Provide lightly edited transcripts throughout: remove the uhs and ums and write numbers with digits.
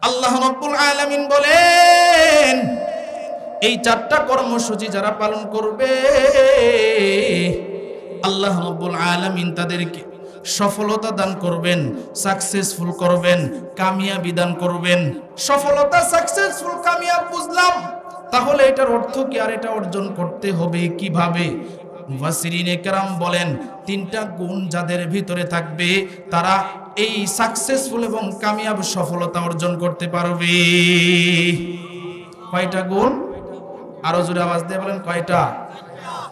আল্লাহ রাব্বুল আলামিন বলেন এই চারটা কর্মসূচি যারা পালন করবে আল্লাহ রাব্বুল আলামিন তাদেরকে সফলতা দান করবেন, সাকসেসফুল করবেন, কামিয়াবি দান করবেন। সফলতা, সাকসেসফুল, কামিয়াব বুঝলাম, তাহলে এটার অর্থ কি আর এটা অর্জন করতে হবে কিভাবে? মুফাসসিরিনে কেরাম বলেন তিনটা গুণ যাদের ভিতরে থাকবে তারা এই সাকসেসফুল এবং কামিয়াব সফলতা অর্জন করতে পারবে। কয়টা গুণ? আরো জোরে আওয়াজ দিয়ে বলেন কয়টা?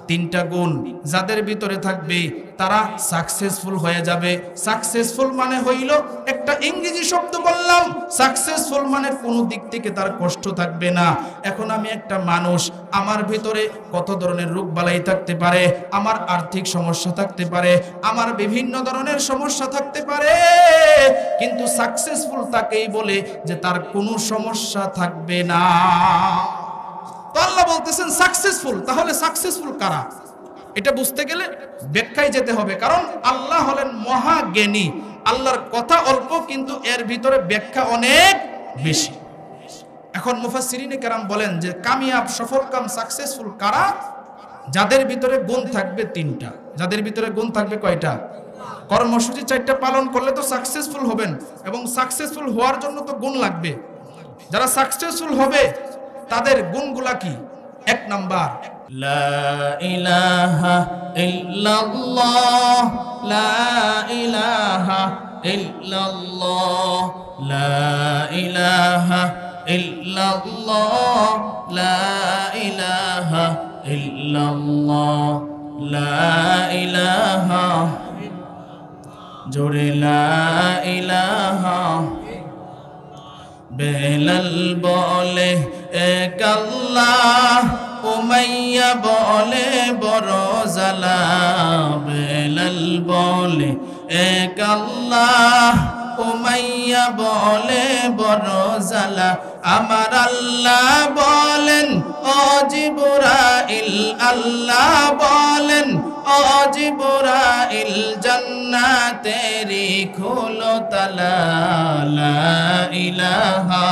তিনটা গুণ যাদের ভিতরে থাকবে তারা সাকসেসফুল হয়ে যাবে। সাকসেসফুল মানে হইল একটা ইংরেজি শব্দ বললাম, সাকসেসফুল মানে কোনো দিক থেকে তার কষ্ট থাকবে না। এখন আমি একটা মানুষ, আমার ভিতরে কত ধরনের রোগ বালাই থাকতে পারে, আমার আর্থিক সমস্যা থাকতে পারে, আমার বিভিন্ন ধরনের সমস্যা থাকতে পারে, কিন্তু সাকসেসফুল তাকেই বলে যে তার কোনো সমস্যা থাকবে না। তো আল্লাহ বলতেছেন সাকসেসফুল। তাহলে সাকসেসফুল কারা? এটা বুঝতে গেলে ব্যাখ্যায় যেতে হবে, কারণ আল্লাহ হলেন মহাজ্ঞানী। আল্লাহর কথা অল্প কিন্তু এর ভিতরে ব্যাখ্যা অনেক বেশি। এখন মুফাসসিরিনে কেরাম বলেন যে কামিয়াব, সফলকাম, সাকসেসফুল কারা? যাদের ভিতরে গুণ থাকবে তিনটা। যাদের ভিতরে গুণ থাকবে কয়টা? কর্মসূচি চারটা পালন করলে তো সাকসেসফুল হবেন, এবং সাকসেসফুল হওয়ার জন্য তো গুণ লাগবে। যারা সাকসেসফুল হবে তাদের গুণগুলা কি? এক নাম্বার, লা ইলাহা ইল্লাল্লাহ, লা ইলাহা ইল্লাল্লাহ, লা ইলাহা ইল্লাল্লাহ, লা ইলাহা ইল্লাল্লাহ, লা ইলাহা, জোরে লা ইলাহা। বেলাল বলে এক আল্লাহ, উমাইয়া বলে বড় জালা। বেলাল বলে এক আল্লাহ, উমাইয়া বলে বড় জালা। আমার আল্লাহ বলেন ও জিবরাইল, আল্লাহ বলেন ও জিবরাইল, জান্নাতেরি খোলো তালা। লা ইলাহা,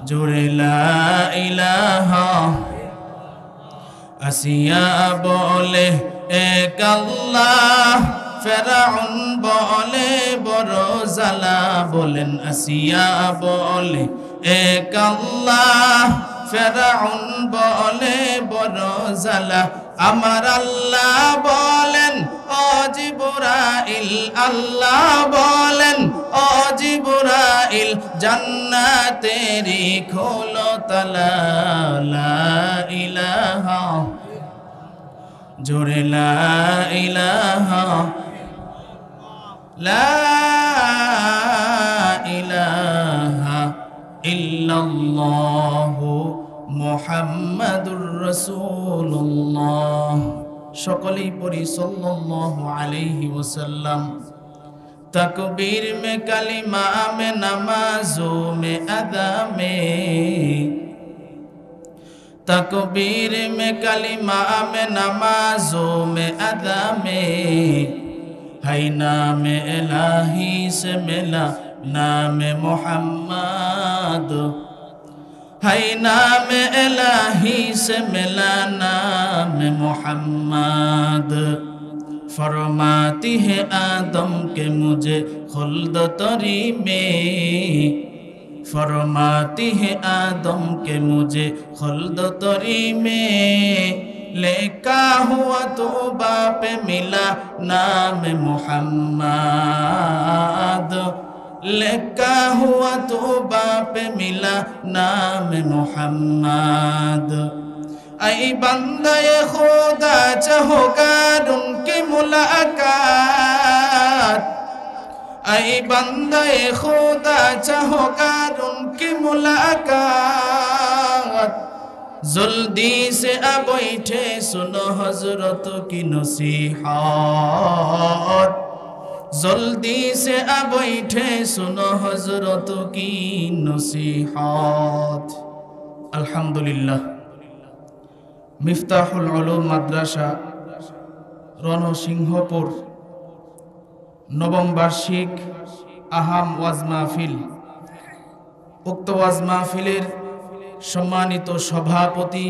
জোরে লা ইলাহা। আসিয়া বলে এক আল্লাহ, ফেরাউন বলে বড় জালা। বলেন আসিয়া বলে এক আল্লাহ, ফেরাউন বলে বড় জালা। আমার আল্লাহ বলেন ও জিবরাইল, আল্লাহ বলেন ও জিবরাইল, জান্নাতেরি খোলো তালা। লা ইলাহা, জোরে লা ইলাহা, লা ইলাহা ইল্লাল্লাহু মুহাম্মাদুর রাসূলুল্লাহ। সকলেই পড়ি সাল্লাল্লাহু আলাইহি ওয়াসাল্লাম। তাকবীর মে কালিমা মে নামাজো মে আদা মে, तकबीर में कलिमा में नमाजों में अदा में, है नाम इलाही से मिला नाम मोहम्मद, है नाम इलाही से मिला नाम मोहम्मद। फरमाती है आदम के मुझे खुल्द तरी में, फरमाती है आदम के मुझे खुल्द तरी में, लेका हुआ तो बाप मिला नाम मोहम्मद, लेका हुआ तो बाप मिला नाम मोहम्मद। ऐ बंदे खुदा चाहोगा उनकी मुलाकात, ऐ बंदे खुदा चाहोगा उनकी मुलाकात। जल्दी से अब बैठे सुनो हजरत की नसीहत, जल्दी से अब बैठे सुनो हजरत की नसीहत। अल्हम्दुलिल्लाह। मिफ्ताहुल उलूम माद्रासा রণসিংহপুর নবম বার্ষিক আহাম ওয়াজ মাহফিল উক্ত ওয়াজ মাহফিলের সম্মানিত সভাপতি,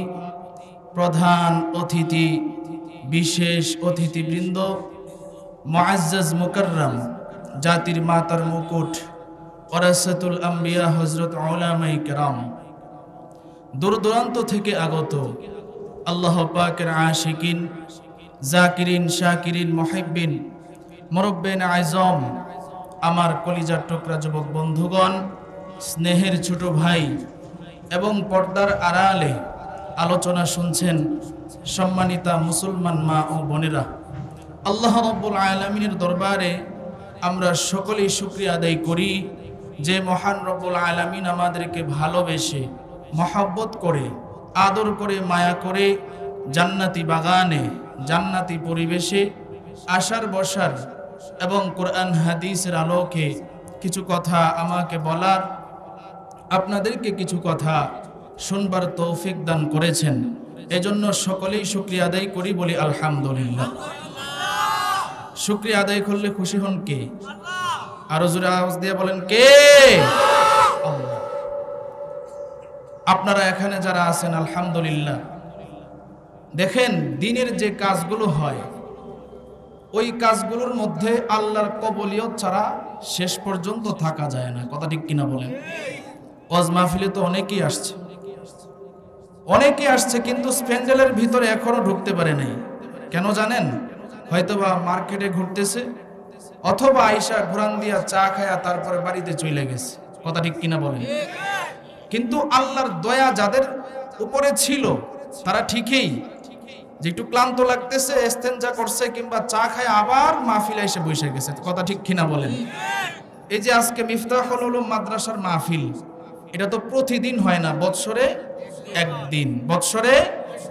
প্রধান অতিথি, বিশেষ অতিথিবৃন্দ, মুআজ্জাজ মুকাররম, জাতির মাতার মুকুট, ওয়ারাসাতুল আম্বিয়া হযরত উলামায়ে কেরাম, দূর দূরান্ত থেকে আগত আল্লাহ পাকের আশিকিন, জাকিরিন, শাকিরিন, মুহিব্বিন, মুরব্বিন আযম, আমার কলিজার টুকরা যুবক বন্ধুগণ, স্নেহের ছোট ভাই এবং পর্দার আড়ালে আলোচনা শুনছেন সম্মানিতা মুসলমান মা ও বোনেরা, আল্লাহ রাব্বুল আলামিনের দরবারে আমরা সকলেই শুকরিয়া আদায় করি যে মহান রব্বুল আলামিন আমাদেরকে ভালোবেসে, মহব্বত করে, আদর করে, মায়া করে জান্নাতি বাগানে, জান্নাতি পরিবেশে আসার বসার এবং কোরআন হাদিসের আলোকে কিছু কথা আমাকে বলার, আপনাদেরকে কিছু কথা শুনবার তৌফিক দান করেছেন। এজন্য সকলেই শুকরিয়া আদায় করি, বলি আলহামদুলিল্লাহ। শুকরিয়া আদায় করলে খুশি হন কে? আরো জোরে আওয়াজ দিয়ে বলেন কে? আল্লাহ। আপনারা এখানে যারা আছেন আলহামদুলিল্লাহ, দেখেন দিনের যে কাজগুলো হয় ওই কাজগুলোর মধ্যে আল্লাহর কবুলিয়ত ছাড়া শেষ পর্যন্ত থাকা যায় না। কথা ঠিক কিনা বলেন? ওয়াজ মাহফিলে তো অনেকেই আসছে কিন্তু প্যান্ডেলের ভিতরে এখনো ঢুকতে পারে নাই। কেন জানেন? হয়তোবা মার্কেটে ঘুরতেছে, অথবা আইসা ঘুরান দিয়া চা খায়া তারপরে বাড়িতে চলে গেছে। কথা ঠিক কিনা বলেন? কিন্তু আল্লাহর দয়া যাদের উপরে ছিল তারা ঠিকই যে একটু ক্লান্ত লাগতেছে, ইস্তেঞ্জা করছে কিংবা চা খায় আবার মাহফিলে এসে বসে গেছে। কথা ঠিক কিনা বলেন? এই যে আজকে মিফতাহুল উলুম মাদ্রাসার মাহফিল, এটা তো প্রতিদিন হয় না, বৎসরে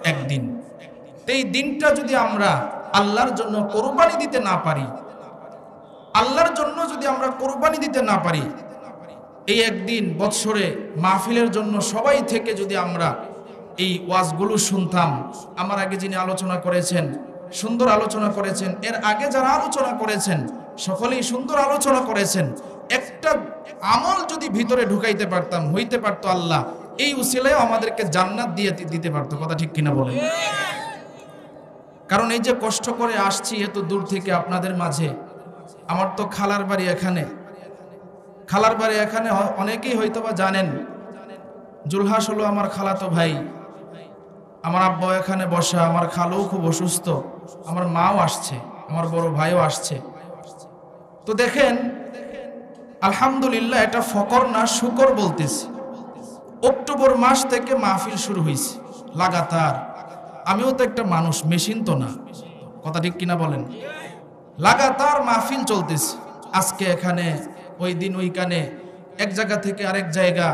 একদিন। এই দিনটা যদি আমরা আল্লাহর জন্য কোরবানি দিতে না পারি, এই একদিন বৎসরে মাহফিলের জন্য সবাই থেকে যদি আমরা এই ওয়াজগুলো শুনতাম, আমার আগে যিনি আলোচনা করেছেন সুন্দর আলোচনা করেছেন, এর আগে যারা আলোচনা করেছেন সকলেই সুন্দর আলোচনা করেছেন, একটা আমল যদি ভিতরে ঢুকাইতে পারতাম, হইতে পারতো আল্লাহ এই উসিলায় আমাদেরকে জান্নাত দিতে পারতো। কথা ঠিক কিনা বলেন? কারণ এই যে কষ্ট করে আসছি এত দূর থেকে আপনাদের মাঝে, আমার তো খালার বাড়ি এখানে অনেকেই হয়তোবা জানেন, জুলহাস হলো আমার খালাতো ভাই, আমার আব্বা এখানে বসা, আমার খালুও খুব অসুস্থ, আমার মাও আসছে, আমার বড় ভাইও আসছে। তো দেখেন আলহামদুলিল্লাহ, এটা ফকর না শুকর বলতেছি। অক্টোবর মাস থেকে মাহফিল শুরু হয়েছে লাগাতার। আমিও তো একটা মানুষ, মেশিন তো না। কথা ঠিক কিনা বলেন? লাগাতার মাহফিল চলতেছে, আজকে এখানে, ওই দিন ওইখানে, এক জায়গা থেকে আরেক জায়গা,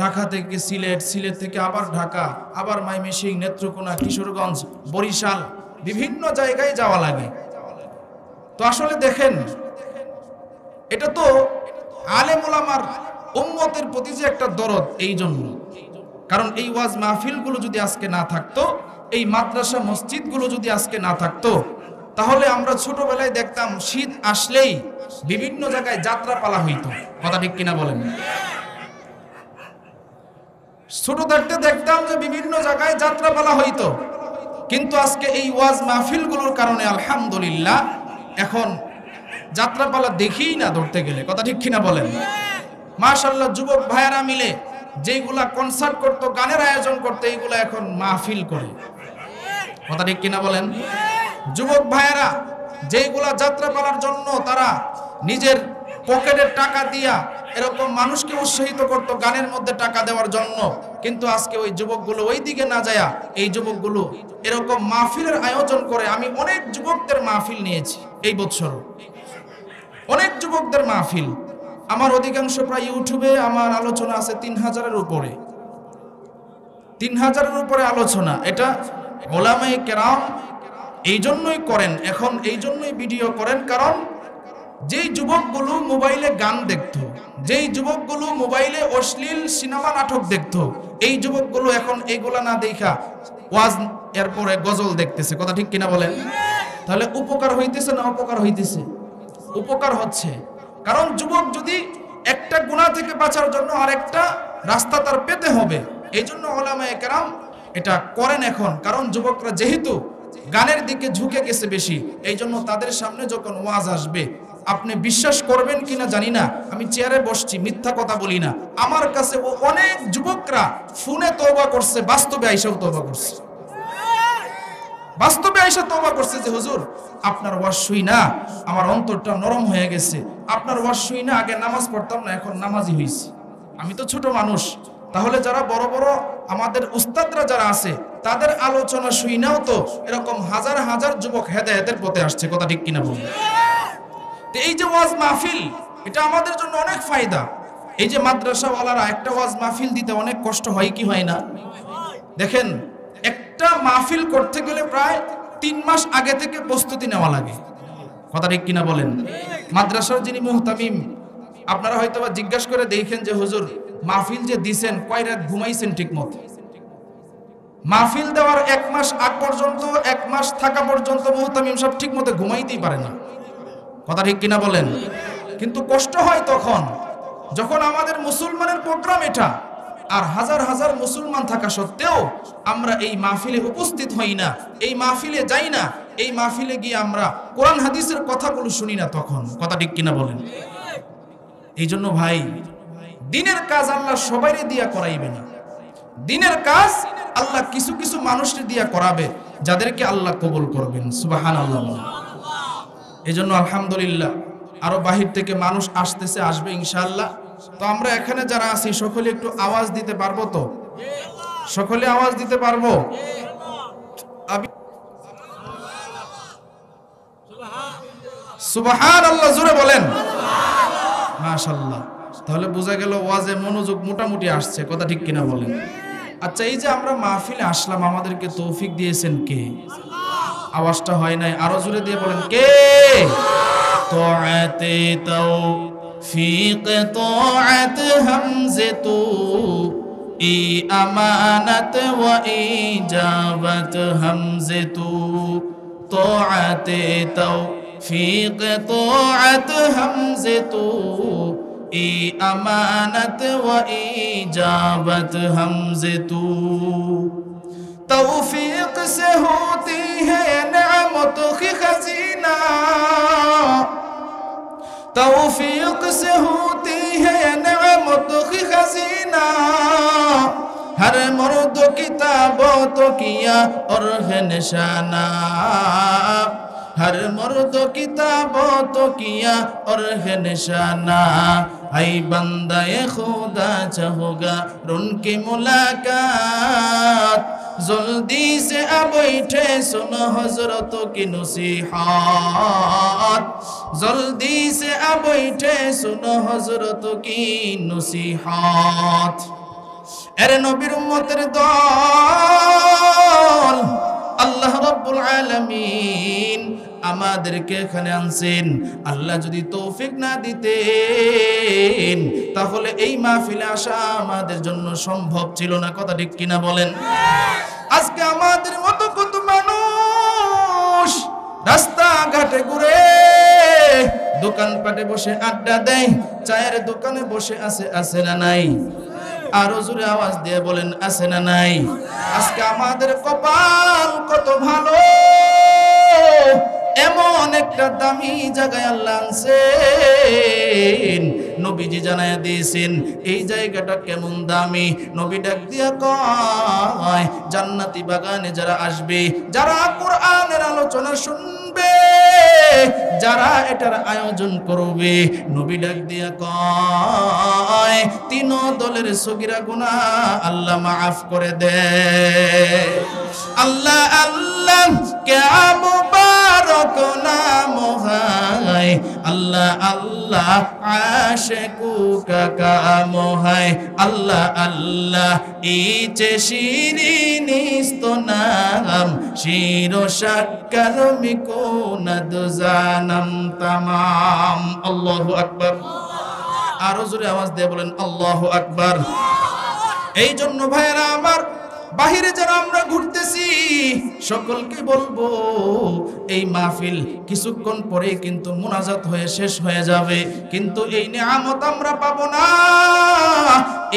ঢাকা থেকে সিলেট, সিলেট থেকে আবার ঢাকা, আবার ময়মনসিংহ, নেত্রকোনা, কিশোরগঞ্জ, বরিশাল, বিভিন্ন জায়গায় যাওয়া লাগে। তো আসলে দেখেন, এটা তো আলেম ওলামার উম্মতের প্রতি যে একটা দরদ, এই জন্য। কারণ এই ওয়াজ মাহফিলগুলো যদি আজকে না থাকতো, এই মাদ্রাসা মসজিদগুলো যদি আজকে না থাকতো, তাহলে আমরা ছোটবেলায় দেখতাম শীত আসলেই বিভিন্ন জায়গায় যাত্রা পালা হইতো। কথা ঠিক কিনা বলেন? ছোট থাকতে দেখতাম যে বিভিন্ন জায়গায় যাত্রা পালা হইতো, কিন্তু আজকে এই ওয়াজ মাহফিলগুলোর কারণে আলহামদুলিল্লাহ এখন যাত্রাপালা দেখি না ধরতে গেলে। কথা ঠিক কিনা বলেন? মাশাআল্লাহ, যুবক ভাইয়েরা মিলে যেগুলা কনসার্ট করতো, গানের আয়োজন করতো, এইগুলা এখন মাহফিল করে। কথা ঠিক কিনা বলেন? যুবক ভাইয়েরা যেগুলা যাত্রাপালার জন্য তারা নিজের পকেটের টাকা দিয়া এরকম মানুষকে উৎসাহিত করতো গানের মধ্যে টাকা দেওয়ার জন্য, কিন্তু আজকে ওই যুবকগুলো ওই দিকে না যায়, এই যুবকগুলো এরকম মাহফিলের আয়োজন করে। আমি অনেক যুবকদের মাহফিল নিয়েছি এই বছর, অনেক যুবকদের মাহফিল। আমার অধিকাংশ প্রায় ইউটিউবে আমার আলোচনা আছে 3000-এর উপরে, 3000-এর উপরে আলোচনা। এটা ওলামায়ে কেরাম এই জন্যই করেন, এখন এই জন্যই ভিডিও করেন, কারণ যেই যুবকগুলো মোবাইলে গান দেখতো, যেই যুবকগুলো মোবাইলে অশ্লীল সিনেমা নাটক দেখতো, এই যুবকগুলো এখন এইগুলা না দেখা ওয়াজ এরপরে গজল দেখতেছে। কথা ঠিক কিনা বলেন? তাহলে উপকার হইতেছে না অপকার হইতেছে? উপকার হচ্ছে। কারণ যুবক যদি একটা গুনাহ থেকে বাঁচার জন্য আরেকটা রাস্তা তার পেতে হবে। এই জন্য উলামায়ে কেরাম এটা করেন এখন, কারণ যুবকরা যেহেতু গানের দিকে ঝুঁকে গেছে বেশি, এই জন্য তাদের সামনে যখন ওয়াজ আসবে, আপনি বিশ্বাস করবেন কিনা জানি না, আমি চেয়ারে বসছি, মিথ্যা কথা বলি না, আমার কাছে ও অনেক যুবকরা ফোনে তওবা করছে, বাস্তবে আইসাও তওবা করছে, বাস্তবে আইসা তওবা করছে যে হুজুর আপনার ওয়াজ শুই না আমার অন্তরটা নরম হয়ে গেছে, আপনার ওয়াজ শুই না আগে নামাজ পড়তাম না এখন নামাজি হইছি। আমি তো ছোট মানুষ, তাহলে যারা বড় বড় আমাদের উস্তাদরা যারা আছে তাদের আলোচনা শুই নাও তো এরকম হাজার হাজার যুবক হেদায়েতের পথে আসছে, কথা ঠিক কিনা বলুন? তো এই যে ওয়াজ মাহফিল, এটা আমাদের জন্য অনেক ফায়দা। এই যে মাদ্রাসাওয়ালারা একটা ওয়াজ মাহফিল দিতে অনেক কষ্ট হয় কি হয় না? দেখেন একটা মাহফিল করতে গেলে প্রায় 3 মাস আগে থেকে প্রস্তুতি নেওয়া লাগে, কথা ঠিক কিনা বলেন? মাদ্রাসার যিনি মুহতামিম, আপনারা হয়তো বা জিজ্ঞাসা করে দেখেন যে হুজুর মাহফিল যে দিছেন কয় রাত ঘুমাইছেন ঠিক মতো? মাহফিল দেওয়ার 1 মাস আগ পর্যন্ত, 1 মাস থাকা পর্যন্ত মুহতামিম সব ঠিক মতো ঘুমাইতেই পারে না, কথা ঠিক কিনা বলেন? কিন্তু কষ্ট হয় তখন যখন আমাদের মুসলমানের প্রোগ্রাম এটা, আর হাজার হাজার মুসলমান থাকা সত্ত্বেও আমরা এই মাহফিলে উপস্থিত হই না, এই মাহফিলে যাই না, এই মাহফিলে গিয়ে আমরা কোরআন হাদিসের কথাগুলো শুনি না তখন, কথা ঠিক কিনা বলেন? এই জন্য ভাই দিনের কাজ আল্লাহ সবাইরে দিয়া করাইবে না, দিনের কাজ আল্লাহ কিছু কিছু মানুষকে দিয়া করাবে যাদেরকে আল্লাহ কবুল করবেন, সুবহানাল্লাহ। এই জন্য আলহামদুলিল্লাহ আরো বাহির থেকে মানুষ আসতেছে, আসবে ইনশাআল্লাহ। তো আমরা এখানে যারা আছি সকলে একটু আওয়াজ দিতে পারবো তো? সকলে আওয়াজ দিতে পারবো? সুবহানাল্লাহ জোরে বলেন মাশাআল্লাহ। তাহলে বোঝা গেল ওয়াজে মনোযোগ মোটামুটি আসছে, কথা ঠিক কিনা বলেন? আচ্ছা এই যে আমরা মাহফিলে আসলাম আমাদেরকে তৌফিক দিয়েছেন কে? আওয়াজটা হয় নাই, আরো জোরে দিয়ে বলেন কে? তোয়াতে তৌফিক তোয়াত হামজে ই আমানত ওয়া ইজাবত হামজে তোয়াতে তৌফিক তোয়াত হামজে ই আমানত ওয়া ইজাবত হামজে तौफीक से होती है नेमत की खजीना, तौफीक से होती है नेमत की खजीना, हर मर्द किताबों तो किया और है निशाना, हर मर्द किताबों तो किया और है निशाना, ऐ बंदे खुदा चाहोगा उनकी मुलाकात, जल्दी से अब बैठे सुनो हजरतों की नसीहत, जल्दी से अब बैठे सुनो हजरतों की नसीहत। এর নবীর উম্মতের দল আল্লাহ রাব্বুল আলামিন আমাদেরকে এখানে আনছেন। আল্লাহ যদি তৌফিক না দিতেন তাহলে এই মাহফিলে আসা আমাদের জন্য সম্ভব ছিল না, কথা ঠিক কিনা বলেন? আজকে আমাদের মতো কত মানুষ রাস্তাঘাটে ঘুরে, দোকানপাটে বসে আড্ডা দেয়, চায়ের দোকানে বসে আছে না নাই? আরো জোরে আওয়াজ দিয়ে বলেন আছে না নাই? আজকে আমাদের কপাল কত ভালো, এমন একটা দামি জায়গায় আল্লাহ আনছেন। নবীজি জানায়া দিয়েছেন এই জায়গাটা কেমন দামি। নবী ডাক দিয়া কয় জান্নাতি বাগানে যারা আসবে, যারা কোরআনের আলোচনা শুনবে, যারা এটার আয়োজন করবে, নবী ডাক দিয়া কয় 3 দলের সগীরা গুনাহ আল্লাহ মাফ করে দেয়। আল্লাহ আল্লাহ क्या मुबारक नाम है, अल्लाह अल्लाह आशिकू का काम है, अल्लाह अल्लाह इचे शिरीनिस्त नाम, शिरो शक्कर मिकुनद जानम तमाम। अल्लाहु আকবার। আরো জোরে আওয়াজ দিয়ে বলেন আল্লাহু আকবার। এই জন্য ভাইরা আমার বাহিরে যারা আমরা ঘুরতেছি সকলকে বলবো এই মাহফিল কিছুক্ষণ পরে কিন্তু মুনাজাত হয়ে শেষ হয়ে যাবে, কিন্তু এই নিয়ামত আমরা পাবো না।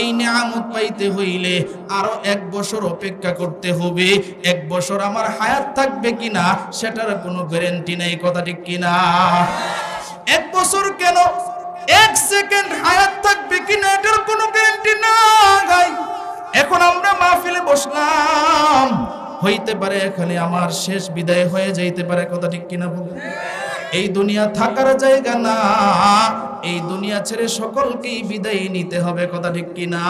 এই নিয়ামত পাইতে হইলে আরো 1 বছর অপেক্ষা করতে হবে। 1 বছর আমার হায়াত থাকবে কিনা সেটার কোনো গ্যারান্টি নেই, কথা ঠিক কিনা? 1 বছর কেন, 1 সেকেন্ড হায়াত থাকবে কিনা এটার কোনো গ্যারান্টি নাই। এখন আমরা মাহফিলে বসলাম, হইতে পারে এখানে আমার শেষ বিদায় হয়ে যাইতে পারে, কথা ঠিক কিনা বলুন? এই দুনিয়া থাকার জায়গা না, এই দুনিয়া ছেড়ে সকলকেই বিদায় নিতে হবে, কথা ঠিক কিনা?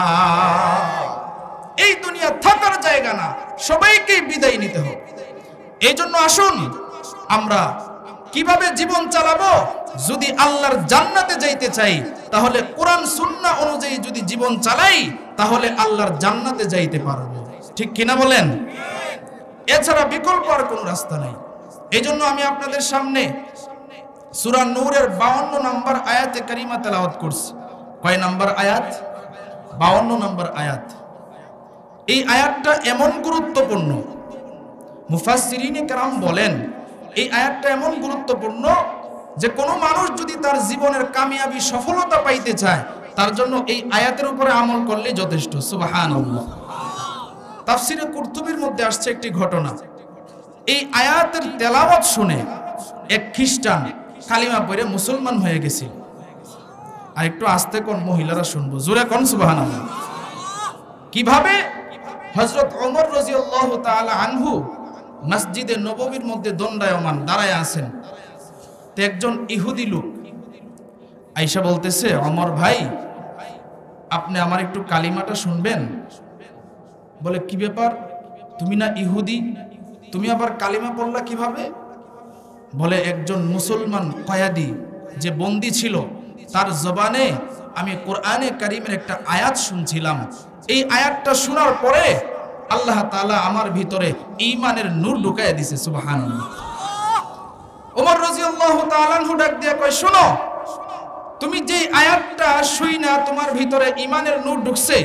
এই দুনিয়া থাকার জায়গা না, সবাইকেই বিদায় নিতে হবে। এই জন্য আসুন আমরা কিভাবে জীবন চালাবো, যদি আল্লাহর জান্নাতে যাইতে চাই তাহলে কোরআন সুন্নাহ অনুযায়ী যদি জীবন চালাই তাহলে আল্লাহর জান্নাতে যাইতে পারবো, ঠিক কিনা বলেন? এছাড়া বিকল্প আর কোনো রাস্তা নাই। এই জন্য আমি আপনাদের সামনে সূরা নূরের 52 নম্বর আয়াতে কারিমা তেলাওয়াত করছি। কয় নম্বর আয়াত? 52 নম্বর আয়াত। এই আয়াতটা এমন গুরুত্বপূর্ণ, মুফাসসিরিনে কেরাম বলেন এই আয়াতটা এমন গুরুত্বপূর্ণ যে কোনো মানুষ যদি তার জীবনের কামিয়াবি সফলতা পাইতে চায় তার জন্য এই আয়াতের উপরে আমল করলে যথেষ্ট। সুবহানাল্লাহ। তাফসিরে কুরতুবির মধ্যে আসছে একটি ঘটনা। এই আয়াতের তেলাওয়াত শুনে এক খ্রিস্টান কালিমা পড়ে মুসলমান হয়ে গেছিল। আর একটু আস্তে কোন মহিলারা শুনবো, জোরে কোন সুবহানাল্লাহ। কিভাবে? হযরত ওমর রাদিয়াল্লাহু তাআলা আনহু মসজিদে নববীর মধ্যে দণ্ডায়মান দাঁড়ায় আছেন। তো একজন ইহুদি লোক আয়েশা বলতেছে, ওমর ভাই আপনি আমার একটু কালিমাটা শুনবেন? বলে কি ব্যাপার, তুমি না ইহুদি, তুমি আবার কালিমা পড়লা কিভাবে? বলে একজন মুসলমান কয়েদি যে বন্দী ছিল তার জবানে আমি কোরআনে কারীমের একটা আয়াত শুনছিলাম। এই আয়াতটা শোনার পরে আল্লাহ তাআলা আমার ভিতরে ঈমানের নূর ঢুকাইয়া দিয়েছে। সুবহানাল্লাহ। ওমর রাদিয়াল্লাহু তাআলা আনহু ডাক দিয়া কয়, শোনো, তুমি যে আয়াতটা শুইনা তোমার ভিতরে ঈমানের নূর ঢুকছে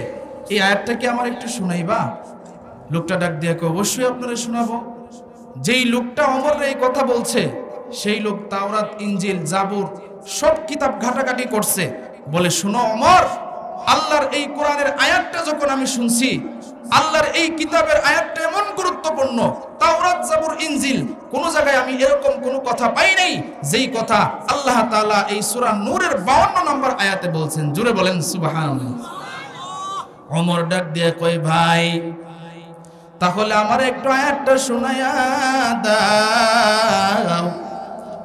এই আয়াতটা কি আমার একটু শুনাইবা? লোকটা ডাক দিয়া কয়, অবশ্যই আপনারে শোনাবো। যেই লোকটা ওমরের এই কথা বলছে সেই লোক তাওরাত, ইনজিল, জাবুর সব কিতাব ঘাটাঘাটি করছে। বলে, শোনো ওমর, আল্লাহর এই কোরআনের আয়াতটা যখন আমি শুনছি, আল্লাহর এই কিতাবের আয়াতটা এমন গুরুত্বপূর্ণ, তাওরাত, জাবুর, ইনজিল কোন জায়গায় আমি এরকম কোন কথা পাই নাই যেই কথা আল্লাহ তাআলা এই সূরা নূরের 52 নম্বর আয়াতে বলছেন। জোরে বলেন সুবহানাল্লাহ। ওমর ডাক দিয়ে কয়, ভাই তাহলে আমার একটু আয়াতটা শোনায়া দাও।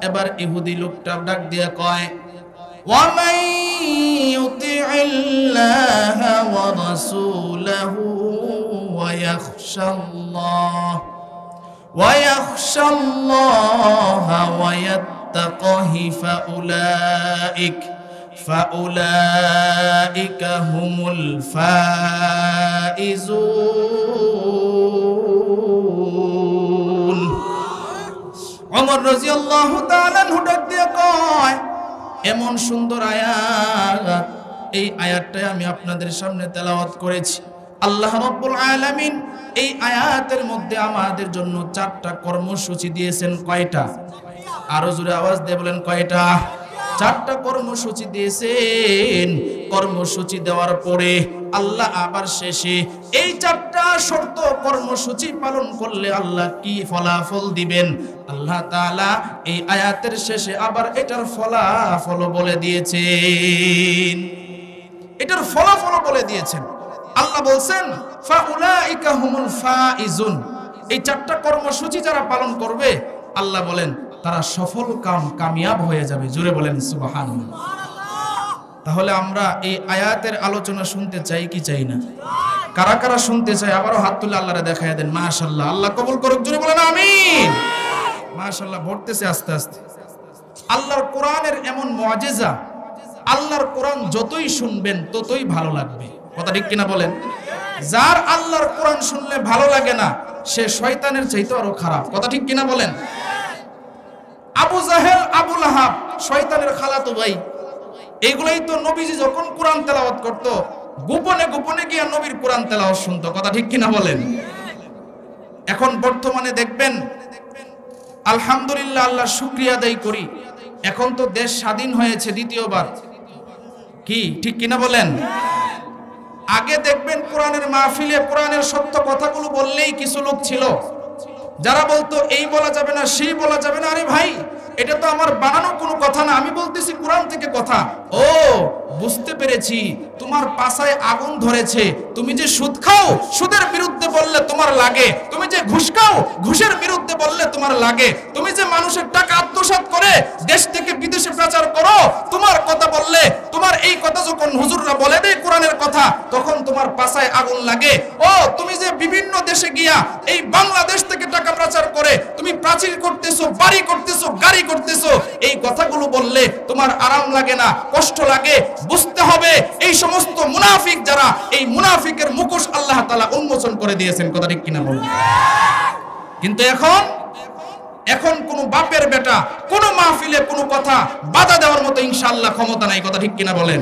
এবার ইহুদি লোকটা ডাক দিয়ে কয়, ওয়ামাই ইউতিইল্লাহা ওয়া রাসূলাহু ওয়া ইয়াখশাল্লাহা ওয়া ইয়াত্তাকিহি ফাউলাইকা হুমুল ফাইজুন। ওমর রাদিয়াল্লাহু তাআলা আনহু ডাক দিয়ে কয়, এমন সুন্দর আয়াত, এই আয়াতটাই আমি আপনাদের সামনে তেলাওয়াত করেছি। আল্লাহ রাব্বুল আলামিন এই আয়াতের মধ্যে আমাদের জন্য 4টা কর্মসূচি দিয়েছেন। কয়টা? আরো জোরে আওয়াজ দিয়ে বলেন, কয়টা? 4টা কর্মসূচি দিয়েছেন। কর্মসূচি দেওয়ার পরে আল্লাহ আবার শেষে এই 4টা শর্ত কর্মসূচি পালন করলে আল্লাহ কি ফলাফল দিবেন আল্লাহ তাআলা এই আয়াতের শেষে আবার এটার ফলাফল বলে দিয়েছেন। এটার ফলাফল বলে দিয়েছেন। আল্লাহ বলছেন, ফাউলাইকা হুমুল ফাইজুন। এই 4টা কর্মসূচি যারা পালন করবে আল্লাহ বলেন তারা সফল কামিয়াব হয়ে যাবে। জোরে বলেন সুবহানাল্লাহ। তাহলে আমরা এই আয়াতের আলোচনা শুনতে চাই কি চাই না? কারা কারা শুনতে চাই আবারও হাত তুলে আল্লাহরে দেখায় দেন। মাশাআল্লাহ, আল্লাহ কবুল করুক। জোরে বলেন আমিন। মাশাআল্লাহ, ভরতেছে আস্তে আস্তে। আল্লাহর কোরআনের এমন মুআজিজা, আল্লাহর কোরআন যতই শুনবেন ততই ভালো লাগবে। কথা ঠিক কিনা বলেন? যার আল্লাহর কোরআন শুনলে ভালো লাগে না সে শয়তানের চাইতে আরো খারাপ। কথা ঠিক কিনা বলেন? আবু জাহেল, আবু লাহাব শয়তানের খালাতো ভাই। এইগুলাই তো নবীজি যখন কোরআন তেলাওয়াত করত গোপনে গোপনে গিয়ে নবীর কোরআন তেলাওয়াত শুনতো। কথা ঠিক কিনা বলেন? এখন বর্তমানে দেখবেন, আলহামদুলিল্লাহ, আল্লাহর শুকরিয়া আদায় করি, এখন তো দেশ স্বাধীন হয়েছে দ্বিতীয়বার। কি ঠিক কিনা বলেন? আগে দেখবেন কোরআনের মাহফিলে কোরআনের সত্য কথাগুলো বললেই কিছু লোক ছিল যারা বলতো এই বলা যাবে না, সেই বলা যাবে না। আরে ভাই, এটা তো আমার বানানো কোনো কথা না, আমি বলতেছি কোরআন থেকে কথা। ও বুঝতে পেরেছি, তোমার পাছায় আগুন ধরেছে। তুমি যে সুদ খাও, সুদের বিরুদ্ধে বললে তোমার লাগে। তুমি যে ঘুষ খাও, ঘুষের বিরুদ্ধে বললে তোমার লাগে। তুমি যে মানুষের টাকা আত্মসাৎ করে দেশ থেকে বিদেশে প্রচার করো, তোমার কথা বললে, তোমার এই কথা যখন হুজুররা বলে দেয় কোরআনের কথা, তখন তোমার পাছায় আগুন লাগে। ও তুমি যে বিভিন্ন দেশে গিয়া এই বাংলাদেশ থেকে টাকা প্রচার করে তুমি প্রাচীর করতেছো, বাড়ি করতেছো, গাড়ি করতেছো, এই কথাগুলো বললে তোমার আরাম লাগে না, কষ্ট লাগে। বুঝতে হবে এই সমস্ত মুনাফিক যারা, এই মুনাফিকের মুখোশ আল্লাহ তাআলা উন্মোচন করে দিয়েছেন। কথা ঠিক কিনা বলুন? কিন্তু এখন কোন বাপের বেটা কোন মাহফিলে কোনো কথা বাধা দেওয়ার মতো ইনশাআল্লাহ ক্ষমতা নাই। কথা ঠিক কিনা বলেন?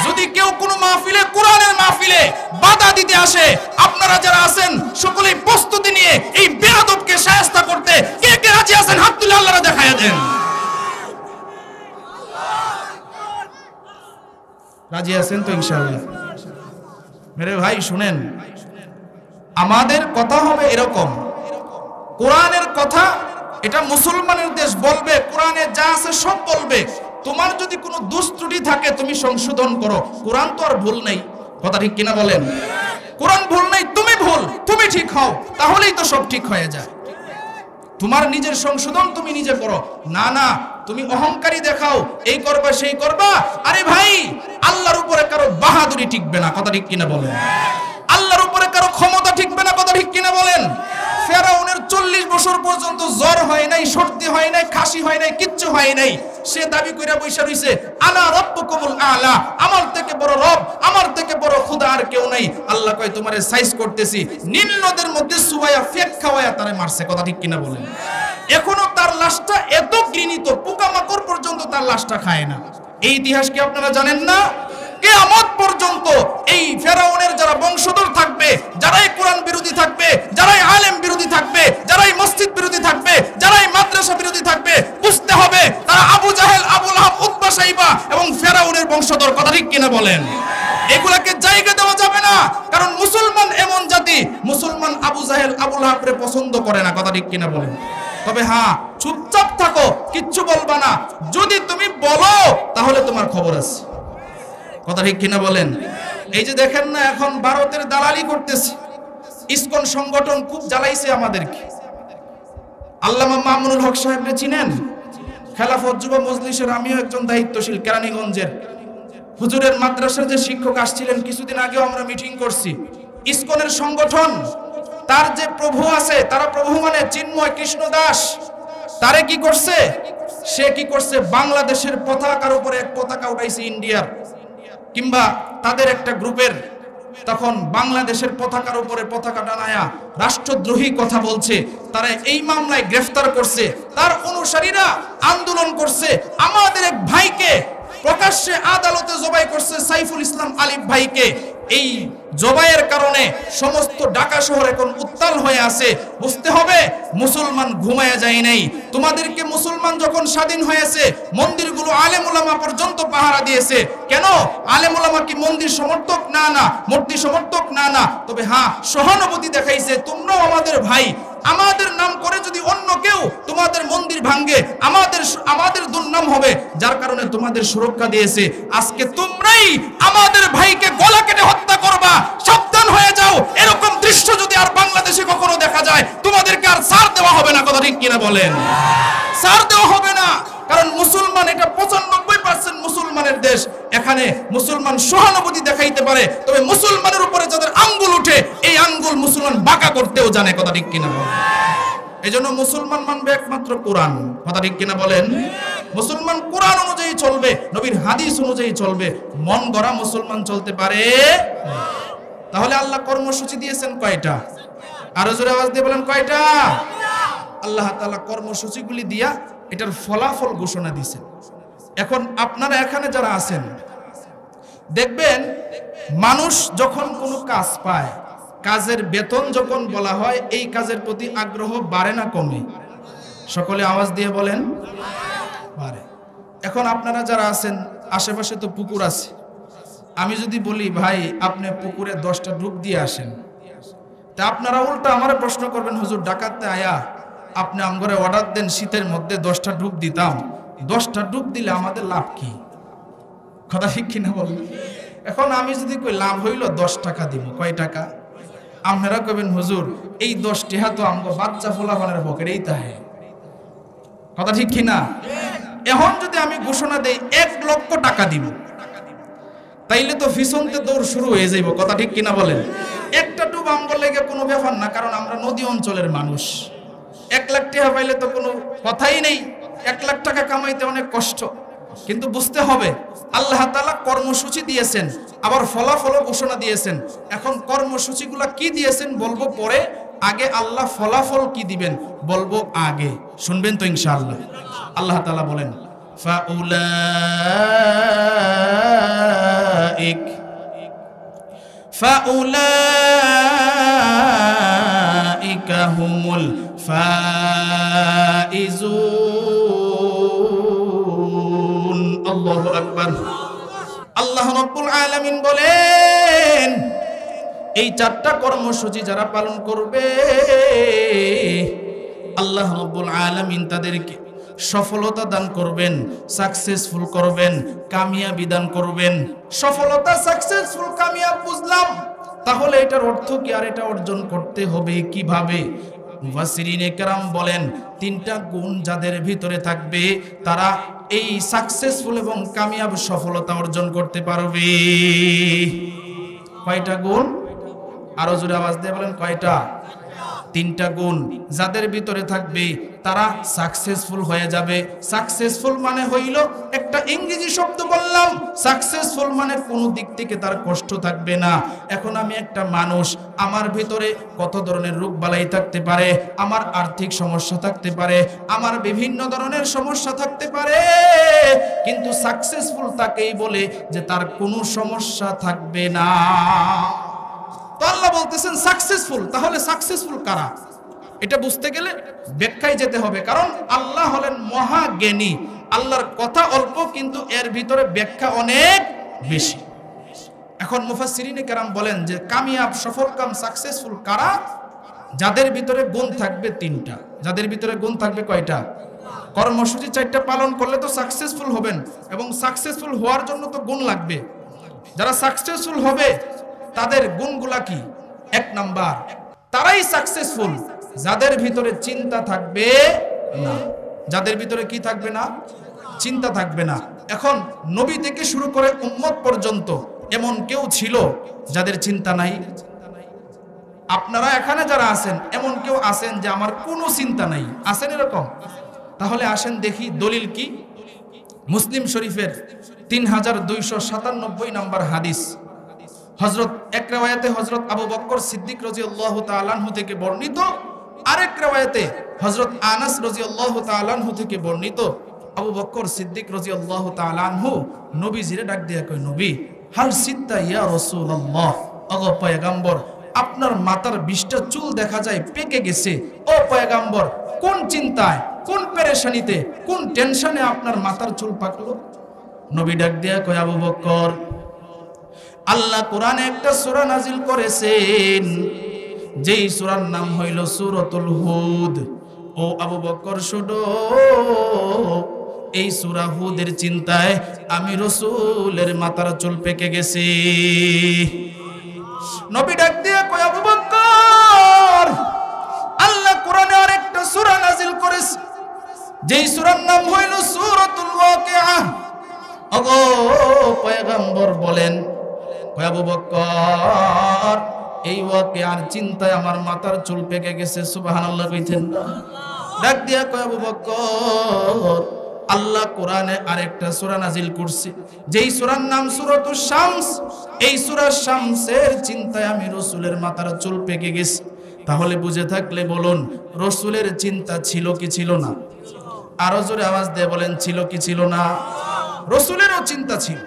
যদি কেউ কোনো মাহফিলে, কোরআনের মাহফিলে বাধা দিতে আসে, আপনারা যারা আছেন সকলেই প্রস্তুতি নিয়ে এই বেয়াদবকে শায়েস্তা করতে কে কে রাজি আছেন হাত তুলে আল্লাহরা দেখায়া দেন। রাজি আছেন তো ইনশাআল্লাহ? মেরে ভাই শুনেন, আমাদের কথা হবে এরকম, কোরআনের কথা, এটা মুসলমানের দেশ, বলবে কোরআনে যা আছে সব বলবে। তোমার যদি কোনো দুষ্ত্রুটি থাকে তুমি সংশোধন করো। কোরআন তো আর ভুল নেই। কথা ঠিক কিনা বলেন? কোরআন ভুল নেই, তুমি ভুল, তুমি ঠিক হও, তাহলেই তো সব ঠিক হয়ে যায়। তোমার নিজের সংশোধন তুমি নিজে করো। না না, তুমি অহংকারী দেখাও, এই করবা সেই করবা। আরে ভাই, আল্লাহর উপরে কারো বাহাদুরি টিকবে না। কথা ঠিক কিনা বলেন? আল্লাহর উপরে কারো ক্ষমতা টিকবে না। কথা ঠিক কিনা বলেন? ফেরাউনের 40 বছর পর্যন্ত জ্বর হয় নাই, সর্দি হয় নাই, কাশি হয় নাই, কিচ্ছু হয় নাই। সে দাবি কইরা বইসা রইছে, আনা রাব্বুকুমুল আলা, আমার থেকে বড় রব, আমার থেকে বড় খোদা আর কেউ নাই। আল্লাহ কয় তোমারে সাইজ করতেছি। নীল নদের মধ্যে সুবাইয়া ফেক খাওয়ায়া তারে মারছে। কথা ঠিক কিনা বলেন? এখনো তার লাশটা এত ঘৃণিত, পোকামাকড় পর্যন্ত তার লাশটা খায় না। এই ইতিহাস কি আপনারা জানেন না? কিয়ামত পর্যন্ত এই ফেরাউনের যারা বংশধর থাকবে, যারাই কোরআন বিরোধী থাকবে, যারাই আলেম বিরোধী থাকবে, যারাই মসজিদ বিরোধী থাকবে, যারাই মাদ্রাসা বিরোধী থাকবে, বুঝতে হবে তারা আবু জাহেল, আবু লাহাব, উতবা, সাইবা এবং ফেরাউনের বংশধর। কথা ঠিক কিনা বলেন? এগুলাকে জায়গা দেওয়া যাবে না, কারণ মুসলমান এমন জাতি, মুসলমান আবু জাহেল, আবু লাহাবকে পছন্দ করে না। কথা ঠিক কিনা বলেন? তবে হ্যাঁ, চুপচাপ থাকো, কিচ্ছু বলবা না। যদি তুমি বলো তাহলে তোমার খবর আছে। কথা ঠিক কিনা বলেন? এই যে দেখেন না, এখন ভারতের দালালি করতেছে ইসকন সংগঠন, খুব জ্বালাইছে আমাদেরকে। আল্লামা মামুনুল হক সাহেবকে চিনেন? খেলাফত যুব মজলিসের আমিও একজন দায়িত্বশীল, কেরানীগঞ্জের। হুজুরের মাদ্রাসার যে শিক্ষক আসছিলেন, কিছুদিন আগেও আমরা মিটিং করছি। ইসকনের সংগঠন, তার যে প্রভু আছে, তারা প্রভু মানে চিন্ময় কৃষ্ণ দাস, তারে কি করছে? সে কি করছে? বাংলাদেশের পতাকার উপরে এক পতাকা উঠাইছে ইন্ডিয়ার, কিংবা তাদের একটা গ্রুপের, তখন বাংলাদেশের পতাকার উপরে পতাকা টানায়া রাষ্ট্রদ্রোহী কথা বলছে। তারা এই মামলায় গ্রেফতার করছে, তার অনুসারীরা আন্দোলন করছে। আমাদের এক ভাইকে প্রকাশ্যে আদালতে জবাই করছে, সাইফুল ইসলাম আলিফ ভাইকে। এই জবাইয়ের কারণে সমস্ত ঢাকা শহর এখন উত্তাল হয়ে আছে। বুঝতে হবে মুসলমান ঘুমায়া যায় নাই। তোমাদেরকে মুসলমান যখন স্বাধীন হয়েছে, মন্দিরগুলো আলেম উলামা পর্যন্ত পাহারা দিয়েছে। কেন? আলেম উলামা কি মন্দির সমর্থক? না না। মূর্তি সমর্থক? না না। তবে হ্যাঁ, সহানুভূতি দেখাইছে, তোমরাও আমাদের ভাই, আমাদের নাম করে যদি অন্য কেউ তোমাদের মন্দির ভাঙে, আমাদের দুর্নাম হবে, যার কারণে তোমাদের সুরক্ষা দিয়েছে। আজকে তোমরাই আমাদের ভাইকে গলা কেটে হত্যা করবা, সাবধান হয়ে যাও। এরকম দৃশ্য যদি আর বাংলাদেশে কখনো দেখা যায়, তোমাদেরকে আর ছাড় দেওয়া হবে না। কথা ঠিক কিনা বলেন? ছাড় দেওয়া হবে না, কারণ মুসলমান, এটা 95% মুসলমানের দেশ। এখানে মুসলমান সহানুভূতি দেখাইতে পারে, তবে মুসলমানের উপরে যাদের আঙ্গুল উঠে, এই আঙ্গুল মুসলমান বাঁকা করতেও জানে। কথা ঠিক কিনা বলেন? এই জন্য মুসলমান মানবে একমাত্র কোরআন। কথা ঠিক কিনা বলেন? মুসলমান কোরআন অনুযায়ী চলবে, নবীর হাদিস অনুযায়ী চলবে। মন গড়া মুসলমান চলতে পারে? তাহলে আল্লাহ কর্মসূচি দিয়েছেন কয়টা? আরো জোরে আওয়াজ দিয়ে বলেন কয়টা? আল্লাহ তাআলা কর্মসূচিগুলি দিয়া এটার ফলাফল ঘোষণা দিয়েছেন। এখন আপনারা এখানে যারা আছেন, দেখবেন মানুষ যখন কোনো কাজ পায়, কাজের বেতন যখন বলা হয়, এই কাজের প্রতি আগ্রহ বাড়ে না কমে? সকলে আওয়াজ দিয়ে বলেন বাড়ে। এখন আপনারা যারা আছেন, আশেপাশে তো পুকুর আছে, আমি যদি বলি ভাই আপনি পুকুরে 10টা ডুব দিয়ে আসেন, তা আপনারা উল্টা আমারে প্রশ্ন করবেন, হুজুর ডাকাতে আয়া আপনি আমগরে অর্ডার দেন শীতের মধ্যে 10টা ডুব দিতাম, 10টা ডুব দিলে আমাদের লাভ কি? কথা ঠিক কিনা বলবেন? এখন আমি যদি কই লাভ হইল 10 টাকা দিব, কয় টাকা? আপনারা কইবেন হুজুর এই 10 টাকা তো আমগো বাচ্চা ফোলাফানের পকেটেই তাহে। কথা ঠিক কিনা? এখন যদি আমি ঘোষণা দেই 1 লক্ষ টাকা দিব, তাইলে তো ফিসনতে দৌড় শুরু হয়ে যাইব। কথা ঠিক কিনা বলেন? একটা ডুব আমগো লেগে কোনো ব্যাপার না, কারণ আমরা নদী অঞ্চলের মানুষ। 1 লাখ টাকা পাইলে তো কোনো কথাই নেই। 1 লাখ টাকা কামাইতে অনেক কষ্ট, কিন্তু বুঝতে হবে আল্লাহ তাআলা কর্মসূচি দিয়েছেন, আবার ফলাফলও ঘোষণা দিয়েছেন। এখন কর্মসূচিগুলো কি দিয়েছেন বলবো পরে, আগে আল্লাহ ফলাফল কি দিবেন বলবো আগে। শুনবেন তো ইনশাআল্লাহ? আল্লাহ তাআলা বলেন ফাউলাইকা হুমুল ফাইজুন। আল্লাহু আকবার। আল্লাহ রাব্বুল আলামিন বলেন এই 4টা কর্মসূচি যারা পালন করবে, আল্লাহ রাব্বুল আলামিন তাদেরকে সফলতা দান করবেন, সাকসেসফুল করবেন, কামিয়াবি দান করবেন। সফলতা, সাকসেসফুল, কামিয়াব বুঝলাম, তাহলে এটার অর্থ কি আর এটা অর্জন করতে হবে কিভাবে? মুফাসসিরিনে কেরাম বলেন 3টা গুণ যাদের ভিতরে থাকবে তারা এই সাকসেসফুল এবং কামিয়াব সফলতা অর্জন করতে পারবে। কয়টা গুণ? আরো জোরে আওয়াজ দিয়ে বলেন কয়টা? 3টা গুণ যাদের ভিতরে থাকবে তারা সাকসেসফুল হয়ে যাবে। সাকসেসফুল মানে হইল, একটা ইংরেজি শব্দ বললাম, সাকসেসফুল মানে কোনো দিক থেকে তার কষ্ট থাকবে না। এখন আমি একটা মানুষ, আমার ভিতরে কত ধরনের রোগ বালাই থাকতে পারে, আমার আর্থিক সমস্যা থাকতে পারে, আমার বিভিন্ন ধরনের সমস্যা থাকতে পারে, কিন্তু সাকসেসফুল তাকেই বলে যে তার কোনো সমস্যা থাকবে না। তো আল্লাহ বলতেছেন সাকসেসফুল। তাহলে সাকসেসফুল কারা? এটা বুঝতে গেলে ব্যাখ্যায় যেতে হবে, কারণ আল্লাহ হলেন মহাজ্ঞানী। আল্লাহর কথা অল্প, কিন্তু এর ভিতরে ব্যাখ্যা অনেক বেশি। এখন মুফাসসিরিনে কেরাম বলেন যে কামিয়াব, সফলকাম, সাকসেসফুল কারা? যাদের ভিতরে গুণ থাকবে 3টা। যাদের ভিতরে গুণ থাকবে কয়টা? কর্মসূচি 4টা পালন করলে তো সাকসেসফুল হবেন, এবং সাকসেসফুল হওয়ার জন্য তো গুণ লাগবে। যারা সাকসেসফুল হবে তাদের গুণগুলা কি? 1 নাম্বার, তারাই সাকসেসফুল যাদের ভিতরে চিন্তা থাকবে না। যাদের ভিতরে কি থাকবে না? চিন্তা থাকবে না। এখন নবী থেকে শুরু করে উম্মত পর্যন্ত এমন কেউ ছিল যাদের চিন্তা নাই? আপনারা এখানে যারা আছেন, এমন কেউ আছেন যে আমার কোনো চিন্তা নাই? আছেন এরকম? তাহলে আসেন দেখি দলিল কি। মুসলিম শরীফের 3297 নম্বর হাদিস, হযরত এক riwayate হযরত আবু বকর সিদ্দিক রাদিয়াল্লাহু তাআলা আনহু থেকে বর্ণিত, আরেক riwayate হযরত আনাস রাদিয়াল্লাহু তাআলা আনহু থেকে বর্ণিত। আবু বকর সিদ্দিক রাদিয়াল্লাহু তাআলা আনহু নবীজিরে ডাক দিয়া কয়, নবী হাল সিত্তা ইয়া রাসূলুল্লাহ, ওগো পয়গম্বর আপনার মাথার 20টা চুল দেখা যায় পেকে গেছে। ও পয়গম্বর, কোন চিন্তায়, কোন পেরেশানিতে, কোন টেনশনে আপনার মাথার চুল পাকলো? নবী ডাক দিয়া কয়, আবু বকর আল্লাহ কোরআনে একটা সূরা নাজিল করেছেন, যেই সূরার নাম হইল সূরাতুল হুদ। ও আবু বকর শোনো, এই সূরা হুদের চিন্তায় আমি রাসূলের মাথার চুল পেকে গেছে। নবী ডাক দিয়ে কয়, আবু বকর আল্লাহ কোরআনে আরেকটা সূরা নাজিল করেছে, যেই সূরার নাম হইল সূরাতুল ওয়াকিআ। ওগো পয়গম্বর বলেন, আবু বকর এই ওয়াকিয়ার চিন্তায় আমার মাথার চুল পেকে গেছে। সুবহানাল্লাহ কইতেন না? ডাক দিয়া কয়, আবু বকর আল্লাহ কোরআনে আরেকটা সূরা নাজিল করছে, যেই সূরার নাম সূরাতুশ শামস। এই সূরা শামসের চিন্তায় আমি রাসূলের মাথার চুল পেকে গেছে। তাহলে বুঝে থাকলে বলুন, রাসূলের চিন্তা ছিল কি ছিল না? আরো জোরে আওয়াজ দিয়ে বলেন, ছিল কি ছিল না? রাসূলেরও চিন্তা ছিল।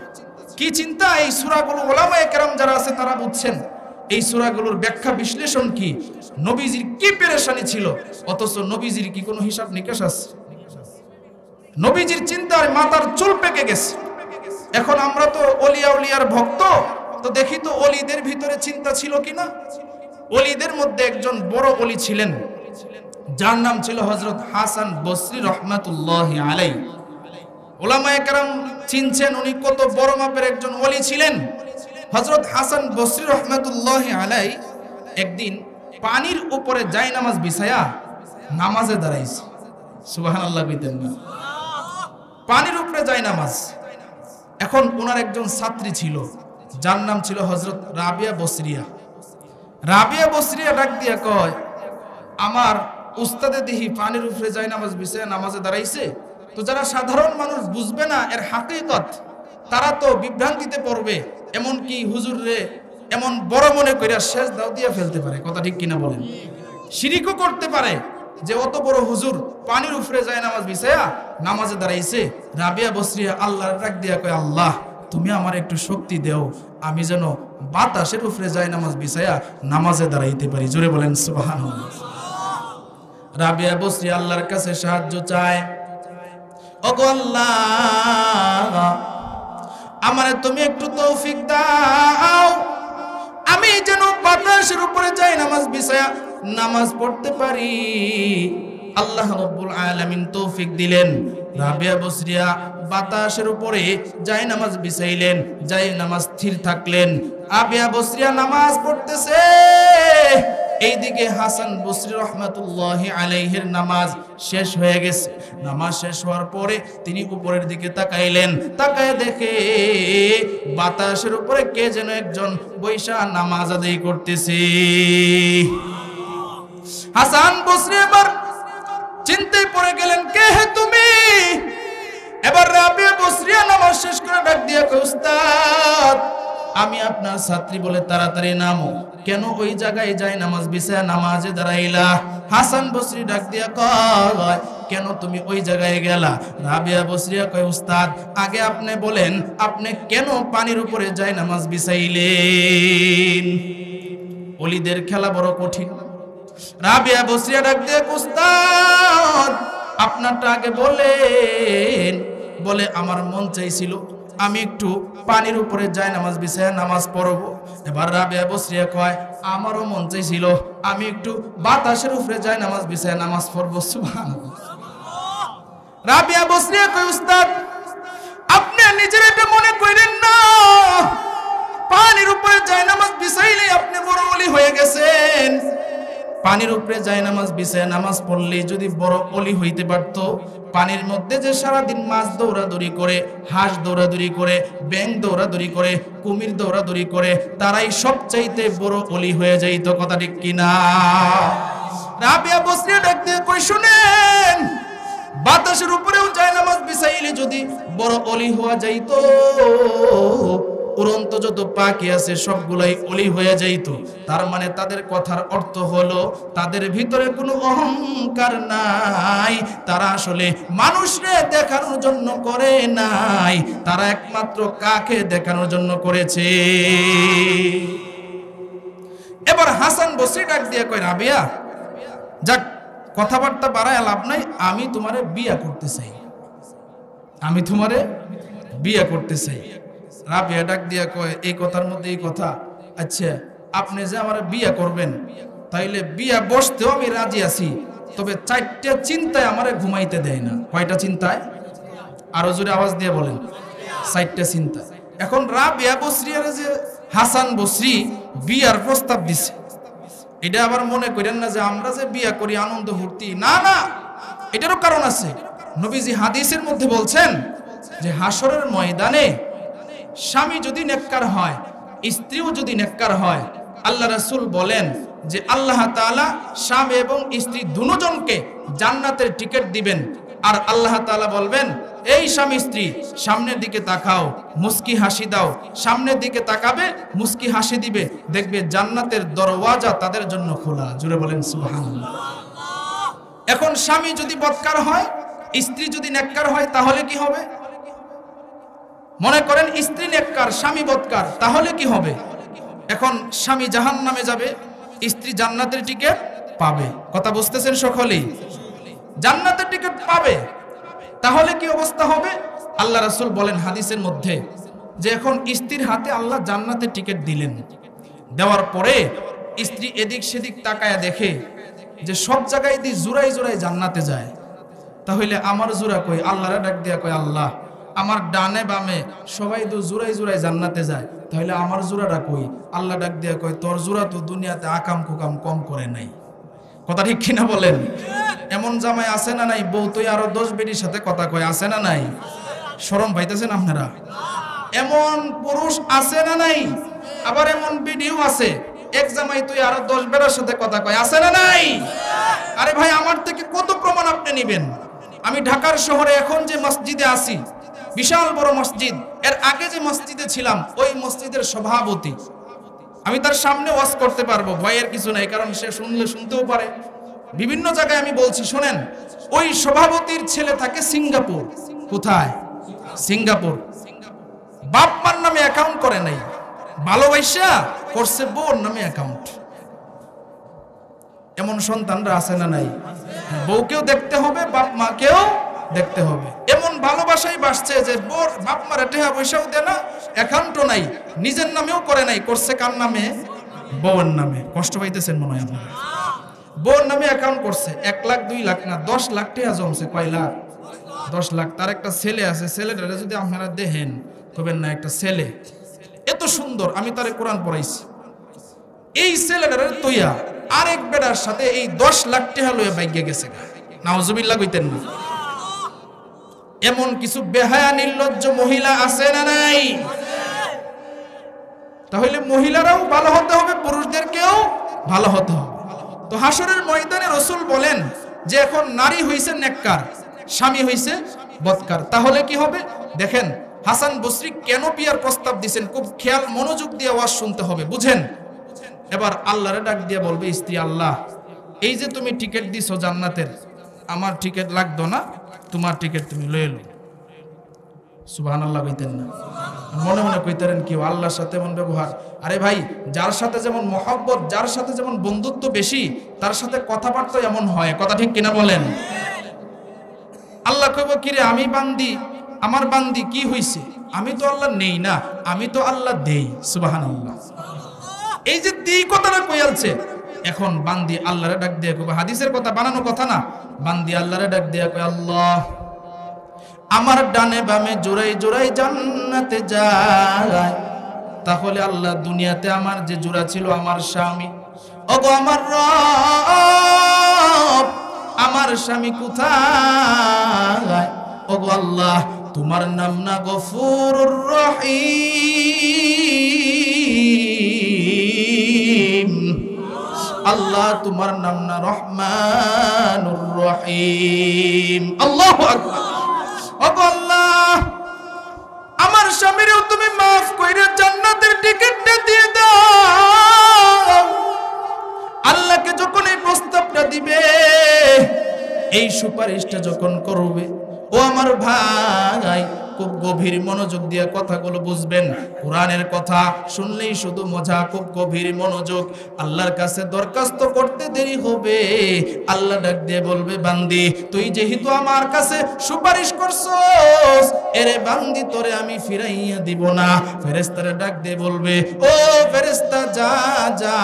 কি চিন্তা এই সূরাগুলো উলামায়ে কেরাম যারা আছে তারা বুঝছেন এই সূরাগুলোর ব্যাখ্যা বিশ্লেষণ কি, নবীজির কি পেরেশানি ছিল, অথচ নবীজির কি কোনো হিসাব নিকাশ আছে? নবীজির চিন্তায় মাথার চুল পেকে গেছে। এখন আমরা তো ওলিয়া উলিয়ার ভক্ত, তো দেখি তো ওলিদের ভিতরে চিন্তা ছিল কিনা। ওলিদের মধ্যে একজন বড় ওলি ছিলেন, যার নাম ছিল হযরত হাসান বসরি রাহমাতুল্লাহি আলাইহি। উলামায়ে কেরাম চিনছেন উনি কত বড় মাপের একজন ওলি ছিলেন। হযরত হাসান বসরি রাহমাতুল্লাহি আলাইহি একদিন পানির উপরে জায়নামাজ বিছায়া নামাজে দাঁড়াইছে। সুবহানাল্লাহ কইতেন না? পানির উপরে জায়নামাজ। এখন ওনার একজন ছাত্রী ছিল, যার নাম ছিল হযরত রাবিয়া বসরিয়া। রাবিয়া বসরিয়া ডাক দিয়া কয়, আমার উস্তাদে দিহি পানির উপরে জায়নামাজ বিছায়া নামাজে দাঁড়াইছে, তো যারা সাধারণ মানুষ বুঝবে না এর হাকিকত, তারা তো বিভ্রান্তিতে পড়বে, এমন কি হুজুর রে এমন বড় মনে কইরা সেজদাও দিয়া ফেলতে পারে। কথা ঠিক কিনা বলেন? শিরিকও করতে পারে যে অত বড় হুজুর পানির উপরে জায়নামাজ বিছায়া নামাজে দাঁড়াইছে। রাবিয়া বসরিয়া আল্লাহর ডাক দিয়া কয়, আল্লাহ তুমি আমার একটু শক্তি দেও, আমি যেন বাতাসের উপরে জায়নামাজ বিছায়া নামাজে দাঁড়াইতে পারি। জোরে বলেন সুবহানাল্লাহ। রাবিয়া বসরিয়া আল্লাহর কাছে সাহায্য চায়, ওগো আল্লাহ আমারে তুমি একটু তৌফিক দাও, আমি যেন বাতাসের উপরে জায়নামাজ বিছায়া নামাজ পড়তে পারি। আল্লাহ রাব্বুল আলামিন তৌফিক দিলেন। রাবিয়া বসরিয়া বাতাসের উপরে জায়নামাজ বিছাইলেন, জায়নামাজ স্থির থাকলেন। রাবিয়া বসরিয়া নামাজ পড়তেছে, এইদিকে হাসান বসরি রাহমাতুল্লাহি আলাইহির নামাজ শেষ হয়ে গেছে। নামাজ শেষ হওয়ার পরে তিনি উপরের দিকে তাকাইলেন, তাকায় দেখে বাতাসের উপরে কে যেন একজন বৈশা নামাজ আদায় করতেছে। হাসান বসরি এবার চিন্তায় পড়ে গেলেন, কে হে তুমি? এবার রাবিয়া বসরিয়া নামাজ শেষ করে ডাক দিয়া কয়, উস্তাদ আমি আপনার ছাত্রী, বলে তাড়াতাড়ি নামো, কেন ওই জায়গায় যাই নামাজ বিছায়া নামাজে দাঁড়াইলা? হাসান বসরি ডাক দিয়া কয়, কেন তুমি ওই জায়গায় গেলা? রাবিয়া বসরিয়া কয়, উস্তাদ আগে আপনি বলেন, আপনি কেন পানির উপরে যাই নামাজ বিছাইলেন? ওলিদের খেলা বড় কঠিন। রাবিয়া বসরিয়া ডাক দিয়া, উস্তাদ আপনারটা আগে বলেন। বলে আমার মন চাইছিল আমি একটু পানির উপরে যাই নামাজ বিছায়া নামাজ পড়বো। এবার রাবিয়া বসরিয়া কয়, আমারও মন চাইছিল আমি একটু বাতাসের উপরে যাই নামাজ বিছায়া নামাজ পড়বো। সুবহানাল্লাহ। রাবিয়া বসরিয়া কয়, উস্তাদ আপনি নিজের এটা মনে করেন না, পানির উপরে যাই নামাজ বিছাইলে আপনি বড় ওলি হয়ে গেছেন। পানির উপরে জায়নামাজ বিছায়া নামাজ পড়লে যদি বড় ওলি হইতে পারত, পানির মধ্যে যে সারাদিন মাছ দৌড়াদৌড়ি করে, হাঁস দৌড়াদৌড়ি করে, ব্যাঙ দৌড়াদৌড়ি করে, কুমির দৌড়াদৌড়ি করে, তারাই সবচাইতে বড় ওলি হয়ে যাইত। কথা ঠিক কিনা? রাবিয়া বসরিয়া ডাক দিয়ে কই, শুনেন, বাতাসের উপরেও জায়নামাজ বিছাইলে যদি বড় ওলি হওয়া যাইতো, উড়ন্ত যত পাখি আছে সবগুলাই ওলি হয়ে যাইত। তার মানে তাদের কথার অর্থ হলো তাদের ভিতরে কোনো অহংকার নাই, তারা আসলে মানুষরে দেখানোর জন্য করে নাই, তারা একমাত্র কাকে দেখানোর জন্য করেছে। এবার হাসান বসরি ডাক দিয়ে কয়, রাবিয়া যাক কথাবার্তা বাড়ায় লাভ নাই, আমি তোমারে বিয়া করতে চাই, আমি তোমারে বিয়া করতে চাই। রাবিয়া ডাক দিয়া কয়, এই কথার মধ্যে এই কথা, আচ্ছা আপনি যে আমার বিয়া করবেন, তাইলে বিয়া বসতেও আমি রাজি আছি, তবে চারটা চিন্তায় আমারে ঘুমাইতে দেয় না। কয়টা চিন্তায়? আরো জোরে আওয়াজ দিয়ে বলেন। চারটা চিন্তা। এখন রাবিয়া বসরিয়ার যে হাসান বসরি বিয়ার প্রস্তাব দিছে, এটা আবার মনে করেন না যে আমরা যে বিয়া করি আনন্দ ফুর্তি, না না, এটারও কারণ আছে। নবীজি হাদিসের মধ্যে বলছেন যে হাসরের ময়দানে স্বামী যদি নেককার হয়, স্ত্রীও যদি নেককার হয়, আল্লাহ রাসূল বলেন যে আল্লাহ তাআলা স্বামী এবং স্ত্রী দুজনকে জান্নাতের টিকিট দিবেন। আর আল্লাহ তাআলা বলবেন, এই স্বামী স্ত্রী সামনের দিকে তাকাও, মুস্কি হাসি দাও। সামনের দিকে তাকাবে, মুস্কি হাসি দিবে, দেখবে জান্নাতের দরওয়াজা তাদের জন্য খোলা। জোরে বলেন সুবহানাল্লাহ। এখন স্বামী যদি বদকার হয়, স্ত্রী যদি নেককার হয়, তাহলে কি হবে? মনে করেন স্ত্রী নেককার, স্বামী বদকার, তাহলে কি হবে? এখন স্বামী জাহান্নামে যাবে, স্ত্রী জান্নাতের টিকিট পাবে। কথা বুঝতেছেন সকলেই? জান্নাতের টিকিট পাবে, তাহলে কি অবস্থা হবে? আল্লাহ রাসূল বলেন হাদিসের মধ্যে যে এখন স্ত্রীর হাতে আল্লাহ জান্নাতের টিকিট দিলেন, দেওয়ার পরে স্ত্রী এদিক সেদিক তাকায়া দেখে যে সব জায়গায় দিয়ে জোড়াই জোড়াই জান্নাতে যায়, তাহলে আমার জোড়া কই? আল্লাহরে ডাক দিয়া কয়, আল্লাহ আমার ডানে বামে সবাই তো জোড়াই জোড়াই জান্নাতে যায়, তাহলে আমার জোড়াটা কই? আল্লাহ ডাক দিয়া কয়, তোর জোড়া তো দুনিয়াতে আকাম কুকাম কম করে নাই। কথা ঠিক কিনা বলেন? এমন জামাই আছে না নাই? বউ তুই আরো 10 বেটির সাথে কথা কয়, আছে না নাই? শরম পাইতেছেন আপনারা? এমন পুরুষ আছে না নাই? আবার এমন ভিডিও আছে, এক জামাই তুই আরো 10 বেটার সাথে কথা কয়, আছে না নাই? আরে ভাই, আমার থেকে কত প্রমাণ আপনি নেবেন? আমি ঢাকার শহরে এখন যে মসজিদে আছি, বিশাল বড় মসজিদ, এর আগে যে মসজিদে ছিলাম ওই মসজিদের সভাপতি, আমি তার সামনে ওয়াজ করতে পারবো, ভয়ের কিছু নাই, কারণ সে শুনলে শুনতেও পারে। বিভিন্ন জায়গায় আমি বলছি, শোনেন, ওই সভাপতির ছেলে থাকে সিঙ্গাপুর। কোথায়? সিঙ্গাপুর। বাপ মার নামে অ্যাকাউন্ট করে নাই, ভালোবাসা করছে বোন নামে অ্যাকাউন্ট। এমন সন্তানরা আছে না নাই? বউকেও দেখতে হবে, বাপ মাকেও দেখতে হবে। এমন ভালোবাসাই বাসছে যে বোর বাপ মারে টাকা পয়সাও দেয় না, অ্যাকাউন্টও নাই, নিজের নামেও করে নাই, করছে কার নামে? বউয়ের নামে। কষ্ট পাইতেছেন মনে হয় আপনারা? বউয়ের নামে অ্যাকাউন্ট করছে, 1 লাখ 2 লাখ না 10 লাখ টাকা জমছে। কয় লাখ? 10 লাখ। তার একটা ছেলে আছে, ছেলেটারে যদি আপনারা দেখেন কবেন না একটা ছেলে এত সুন্দর, আমি তারে কোরআন পড়াইছি। এই ছেলেটারে তৈয়া আরেক বেটার সাথে এই 10 লাখ টাকা লইয়া বাইকে গেছে। নাউজুবিল্লাহ কইতেন না? এমন কিছু বেহায়া নির্লজ্জ মহিলা আছে না নাই? তাহলে মহিলারাও ভালো হতে হবে, পুরুষদেরকেও ভালো হতে হবে। তো হাসরের ময়দানে রাসূল বলেন যে এখন নারী হইছে নেককার, স্বামী হইছে বদকার, তাহলে কি হবে? দেখেন হাসান বসরি কেন বিয়ার প্রস্তাব দিবেন, খুব খেয়াল মনোযোগ দিয়ে ওয়াজ শুনতে হবে, বুঝেন। এবার আল্লাহরে ডাক দিয়ে বলবে স্ত্রী, আল্লাহ এই যে তুমি টিকিট দিছো জান্নাতের, আমার টিকিট লাগতো না, তোমার টিকিট তুমি লয়ে লো। সুবহানাল্লাহ কইতেন না? মনে মনে কইতেন কি আল্লাহর সাথে এমন ব্যবহার? আরে ভাই, যার সাথে যেমন মহব্বত, যার সাথে যেমন বন্ধুত্ব বেশি, তার সাথে কথাবার্তা এমন হয়। কথা ঠিক কিনা বলেন? আল্লাহ কইব, কিরে আমি বান্দি, আমার বান্দি কি হইছে? আমি তো আল্লাহ নেই না, আমি তো আল্লাহ দেই। সুবহানাল্লাহ। এই যে দেই কথাটা কইয়ালছে, এখন বান্দি আল্লাহরে ডাক দিয়ে কইব, হাদিসের কথা, বানানো কথা না, বান্দি আল্লাহরে ডাক দিয়ে কই, আল্লাহ আমার ডানে বামে জোড়াই জোড়াই জান্নাতে যায়, তাহলে আল্লাহ দুনিয়াতে আমার যে জোড়া ছিল আমার স্বামী, ওগো আমার রব আমার স্বামী কোথায়? ওগো আল্লাহ তোমার নাম না গফুরুর রহিম, আল্লাহ তোমার নাম না রহমানুর রহিম। আল্লাহু আকবার। ওগো আল্লাহ আমার স্বামীরেও তুমি মাফ কইরা জান্নাতের টিকিটটা দিয়ে দাও। আল্লাহকে যখন এই প্রস্তাবটা দিবে, এই সুপারিশটা যখন করবে, ও আমার ভাই খুব গভীর মনোযোগ দিয়ে কথাগুলো বুঝবেন। কোরআনের কথা শুনলেই শুধু মজা, খুব গভীর মনোযোগ। আল্লাহর কাছে দরখাস্ত করতে দেরি হবে। আল্লাহ ডাক দিয়ে বলবে, বান্দি তুই যেহেতু আমার কাছে সুপারিশ করছস, এরে বান্দি তোরে আমি ফিরাইয়া দিব না। ফেরেশতারা ডাক দিয়ে বলবে, ও ফেরেশতা যা যা,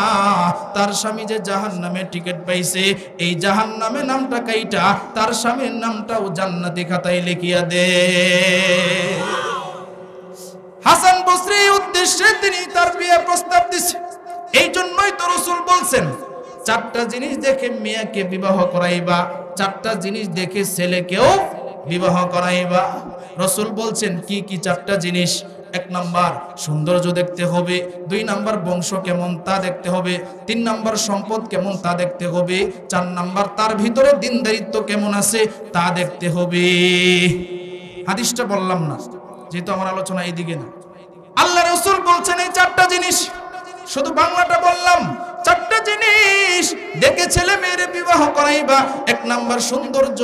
তার স্বামী যে জাহান্নামের টিকিট পাইছে, এই জাহান্নামের নামটা কাইটা তার স্বামীর নামটাও জান্নাতি খাতায় লিখিয়া দে। হাসান বসরি উদ্দেশ্যে তিনি তার বিয়ের প্রস্তাব দিছে। এই জন্যই তো রাসূল বলছেন, 4টা জিনিস দেখে মেয়েকে বিবাহ করাইবা, 4টা জিনিস দেখে ছেলেকেও বিবাহ করাইবা। রাসূল বলছেন কি কি 4টা জিনিস? 1 নাম্বার সৌন্দর্য দেখতে হবে, 2 নাম্বার বংশ কেমন তা দেখতে হবে, 3 নাম্বার সম্পদ কেমন তা দেখতে হবে, 4 নাম্বার তার ভিতরে দিনদারিত্ব কেমন আছে তা দেখতে হবে। হাদিসটা বললাম না, যেহেতু আমার আলোচনা এইদিকে না। আল্লাহ রাসূল বলছেন এই 4টা জিনিস, শুধু বাংলাটা বললাম, 4টা জিনিস দেখে ছেলে মেয়েরে বিবাহ করাইবা। 1 নাম্বার সৌন্দর্য,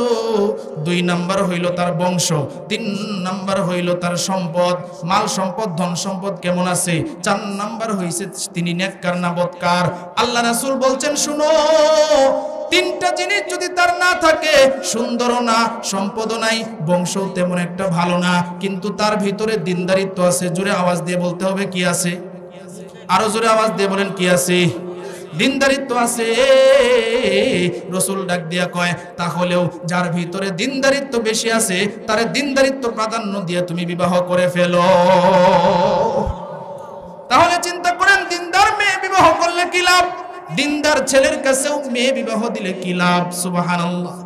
2 নাম্বার হইল তার বংশ, 3 নাম্বার হইল তার সম্পদ, মাল সম্পদ ধন সম্পদ কেমন আছে, 4 নাম্বার হইছে তিনি নেককার না বদকার। আল্লাহ রাসূল বলছেন শুনো, 3টা জিনিস যদি তার না থাকে, সুন্দরও না, সম্পদও নাই, বংশও তেমন একটা ভালো না, কিন্তু তার ভিতরে দিনদারিত্ব আছে, জোরে আওয়াজ দিয়ে বলতে হবে কি আছে, আরো জোরে আওয়াজ দিয়ে বলেন কি আছে, দিনদারিত্ব আছে। রাসূল ডাক দিয়া কয় তাহলেও যার ভিতরে দিনদারিত্ব বেশি আছে তারে দিনদারিত্ব প্রাধান্য দিয়ে তুমি বিবাহ করে ফেলো। তাহলে চিন্তা করেন দিনদার মেয়ে বিবাহ করলে কি লাভ, দিনদার ছেলের কাছেও মেয়ে বিবাহ দিলে কি লাভ। সুবহানাল্লাহ।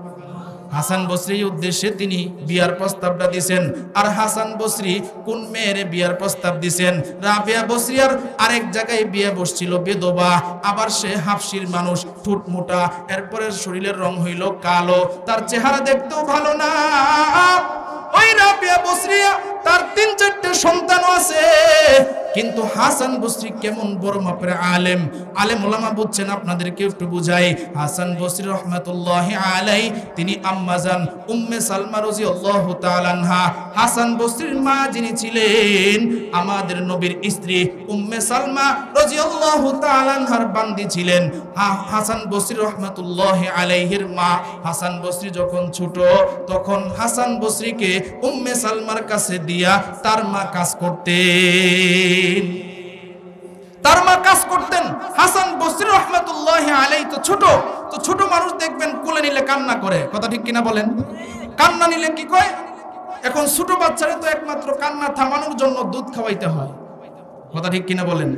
হাসান বসরির উদ্দেশ্যে তিনি বিয়ার প্রস্তাবটা দিবেন। আর হাসান বসরি কোন মেয়ের বিয়ার প্রস্তাব দিবেন? রাবিয়া বসরিয়ার আরেক জায়গায় বিয়ে বসছিল, বেদবা, আবার সে হাফসির মানুষ, ঠোঁট মোটা, এরপরে শরীরের রং হইল কালো, তার চেহারা দেখতেও ভালো না। ওই রাবিয়া বসরিয়া তার 3-4টে সন্তান আছে, কিন্তু হাসান বসরি কেমন বড় মাপের আলেম। আলেম ওলামা বুঝছেন, আপনাদেরকে একটু বুঝাই। হাসান বসরি রাহমাতুল্লাহি আলাইহি তিনি আম্মাজান উম্মে সালমা রাদিয়াল্লাহু তাআলা আনহা, হাসান বসরির মা যিনি ছিলেন আমাদের নবীর স্ত্রী উম্মে সালমা রাদিয়াল্লাহু তাআলা আনহার বান্দি ছিলেন। হাসান বসরি রাহমাতুল্লাহি আলাইহির মা হাসান বসরি যখন ছোট, তখন হাসান বসরিকে উম্মে সালমার কাছে দিয়া তার মা কাজ করতেন, তার মা কাজ করতেন। হাসান বসরি রাহমাতুল্লাহি আলাইহি তো ছোট মানুষ দেখবেন কোলে নিলে কান্না করে, কথা ঠিক কিনা বলেন? কান্না নিলে কি কয়? এখন ছোট বাচ্চারে তো একমাত্র কান্না থামানোর জন্য দুধ খাওয়াইতে হয়, কথা ঠিক কিনা বলেন?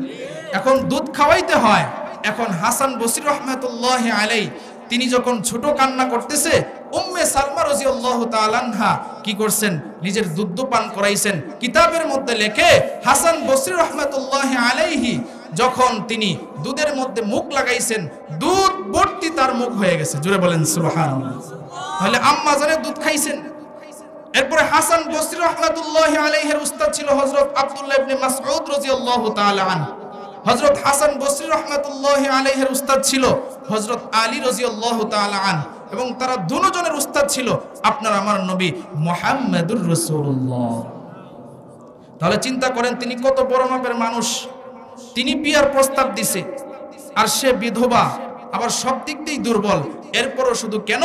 এখন দুধ খাওয়াইতে হয়। এখন হাসান বসরি রাহমাতুল্লাহি আলাইহি তিনি যখন ছোট কান্না করতেছে, উম্মে সালমা রাদিয়াল্লাহু তাআলা আনহা কি করছেন? নিজের দুধ পান করাইছেন। কিতাবের মধ্যে লেখে হাসান বসরি রাহমাতুল্লাহি আলাইহি যখন তিনি দুধের মধ্যে মুখ লাগাইছেন, দুধ ভর্তি তার মুখ হয়ে গেছে, জোরে বলেন সুবহানাল্লাহ। তাহলে আম্মা জানে দুধ খাইছেন। এরপরে হাসান বসরি রাহমাতুল্লাহি আলাইহির উস্তাদ ছিল হযরত আব্দুল্লাহ ইবনে মাসউদ রাদিয়াল্লাহু তাআলা আনহু। হযরত হাসান বসরি রাহমাতুল্লাহি আলাইহির উস্তাদ ছিল হযরত আলী রাদিয়াল্লাহু তাআলা আনহু, এবং তারা দুজনের উস্তাদ ছিল আপনার আমার নবী মুহাম্মদুর রাসূলুল্লাহ। তাহলে চিন্তা করেন তিনি কত বড় মাপের মানুষ। তিনি বিয়ার প্রস্তাব দিছে, আর সে বিধবা, আবার সব দিক দিয়েই দুর্বল। এরপরও শুধু কেন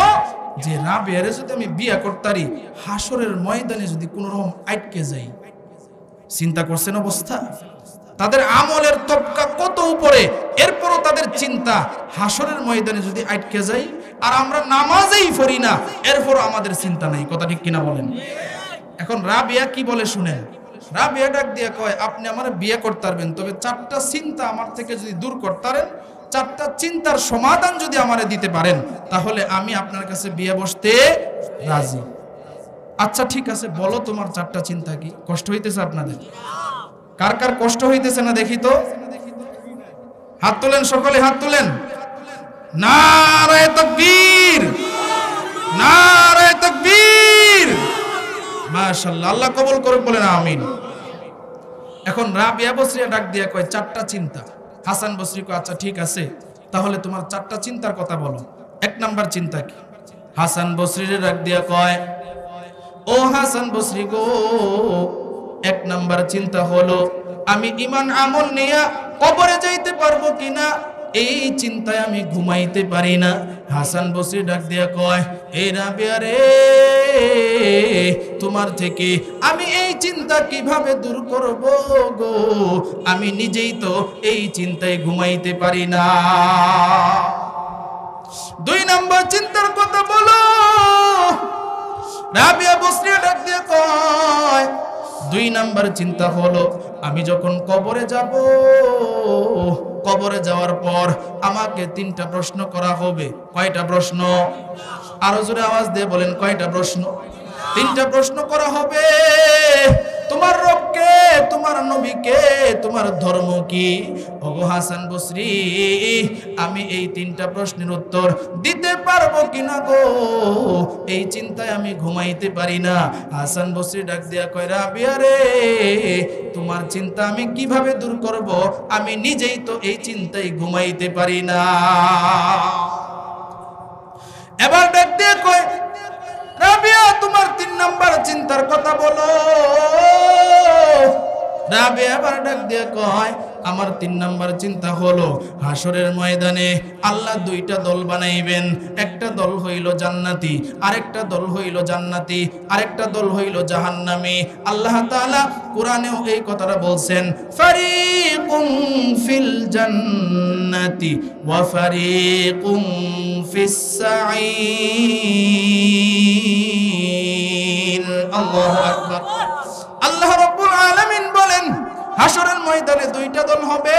যে রাবিয়ারে যদি আমি বিয়া করতারি, হাসরের ময়দানে যদি কোনো রকম আটকে যাই। চিন্তা করছেন অবস্থা? তাদের আমলের তবকা কত উপরে, এরপরও তাদের চিন্তা হাসরের ময়দানে যদি আটকে যাই। আর আমরা নামাজেই পড়ি না, এরপরও আমাদের চিন্তা নাই, কথা ঠিক কিনা বলেন? এখন রাবিয়া কি বলে শুনেন। রাবিয়া ডাক দিয়া কয় আপনি আমার বিয়ে করতে পারবেন, তবে 4টা চিন্তা আমার থেকে যদি দূর করতে পারেন, 4টা চিন্তার সমাধান যদি আমারে দিতে পারেন, তাহলে আমি আপনার কাছে বিয়ে বসতে রাজি। আচ্ছা ঠিক আছে, বলো তোমার 4টা চিন্তা কি? কষ্ট হইতেছে আপনাদের? কার কার কষ্ট হইতেছে না দেখি তো, হাত তোলেন, সকলে হাত তোলেন। নারায়ে তাকবীর, নারায়ে তাকবীর, মাশাআল্লাহ, আল্লাহ কবুল করুন, বলেন আমিন। এখন রাবিয়া বসরিয়া ডাক দিয়া কয় 4টা চিন্তা। হাসান বসরি কয় আচ্ছা ঠিক আছে, তাহলে তোমার 4টা চিন্তার কথা বলো। 1 নাম্বার চিন্তা কি? হাসান বসরিরে ডাক দিয়া কয় ও হাসান বসরি গো, 1 নাম্বার চিন্তা হলো আমি ঈমান আমল নিয়ে কবরে যাইতে পারবো কিনা, এই চিন্তায় আমি ঘুমাইতে পারি না। হাসান বসরি ডাক দিয়া কয় এই রাবিয়া রে, তোমার থেকে আমি এই চিন্তা কিভাবে দূর করব গো, আমি নিজেই তো এই চিন্তায় ঘুমাইতে পারি না। 2 নাম্বার চিন্তার কথা বলো। রাবিয়া বসরি ডাক দিয়া কয় 2 নাম্বার চিন্তা হলো আমি যখন কবরে যাব, কবরে যাওয়ার পর আমাকে 3টা প্রশ্ন করা হবে। কয়টা প্রশ্ন? আরো জোরে আওয়াজ দিয়ে বলেন কয়টা প্রশ্ন? 3টা প্রশ্ন করা হবে। তোমার রব কে, তোমার নবী কে, তোমার ধর্ম কি? ওগো হাসান বসরি, আমি এই তিনটা প্রশ্নের উত্তর দিতে পারবো কিনা গো, এই চিন্তায় আমি ঘুমাইতে পারি না। হাসান বসরি ডাক দিয়া কয়, রাবিয়া রে, তোমার চিন্তা আমি কিভাবে দূর করব, আমি নিজেই তো এই চিন্তায় ঘুমাইতে পারি না। এবার ডাক দিয়ে কয়, রাবিয়া তোমার 3 নাম্বার চিন্তার কথা বলো। রাবিয়া এবার ডাক দিয়ে কয়, আমার 3 নাম্বার চিন্তা হলো হাসরের ময়দানে আল্লাহ 2টা দল বানাইবেন, একটা দল হইল জান্নাতি, আরেকটা দল হইল জান্নাতি, আরেকটা দল হইল জাহান্নামী। আল্লাহ তাআলা কোরআনেও এই কথাটা বলছেন, ফারিকুম ফিল জান্নাতি ওয়া ফারিকুম ফিস সাঈর। আল্লাহু আকবার। আল্লাহ রাব্বুল আলামিন বলেন, হাসরের ময়দানে 2টা দল হবে,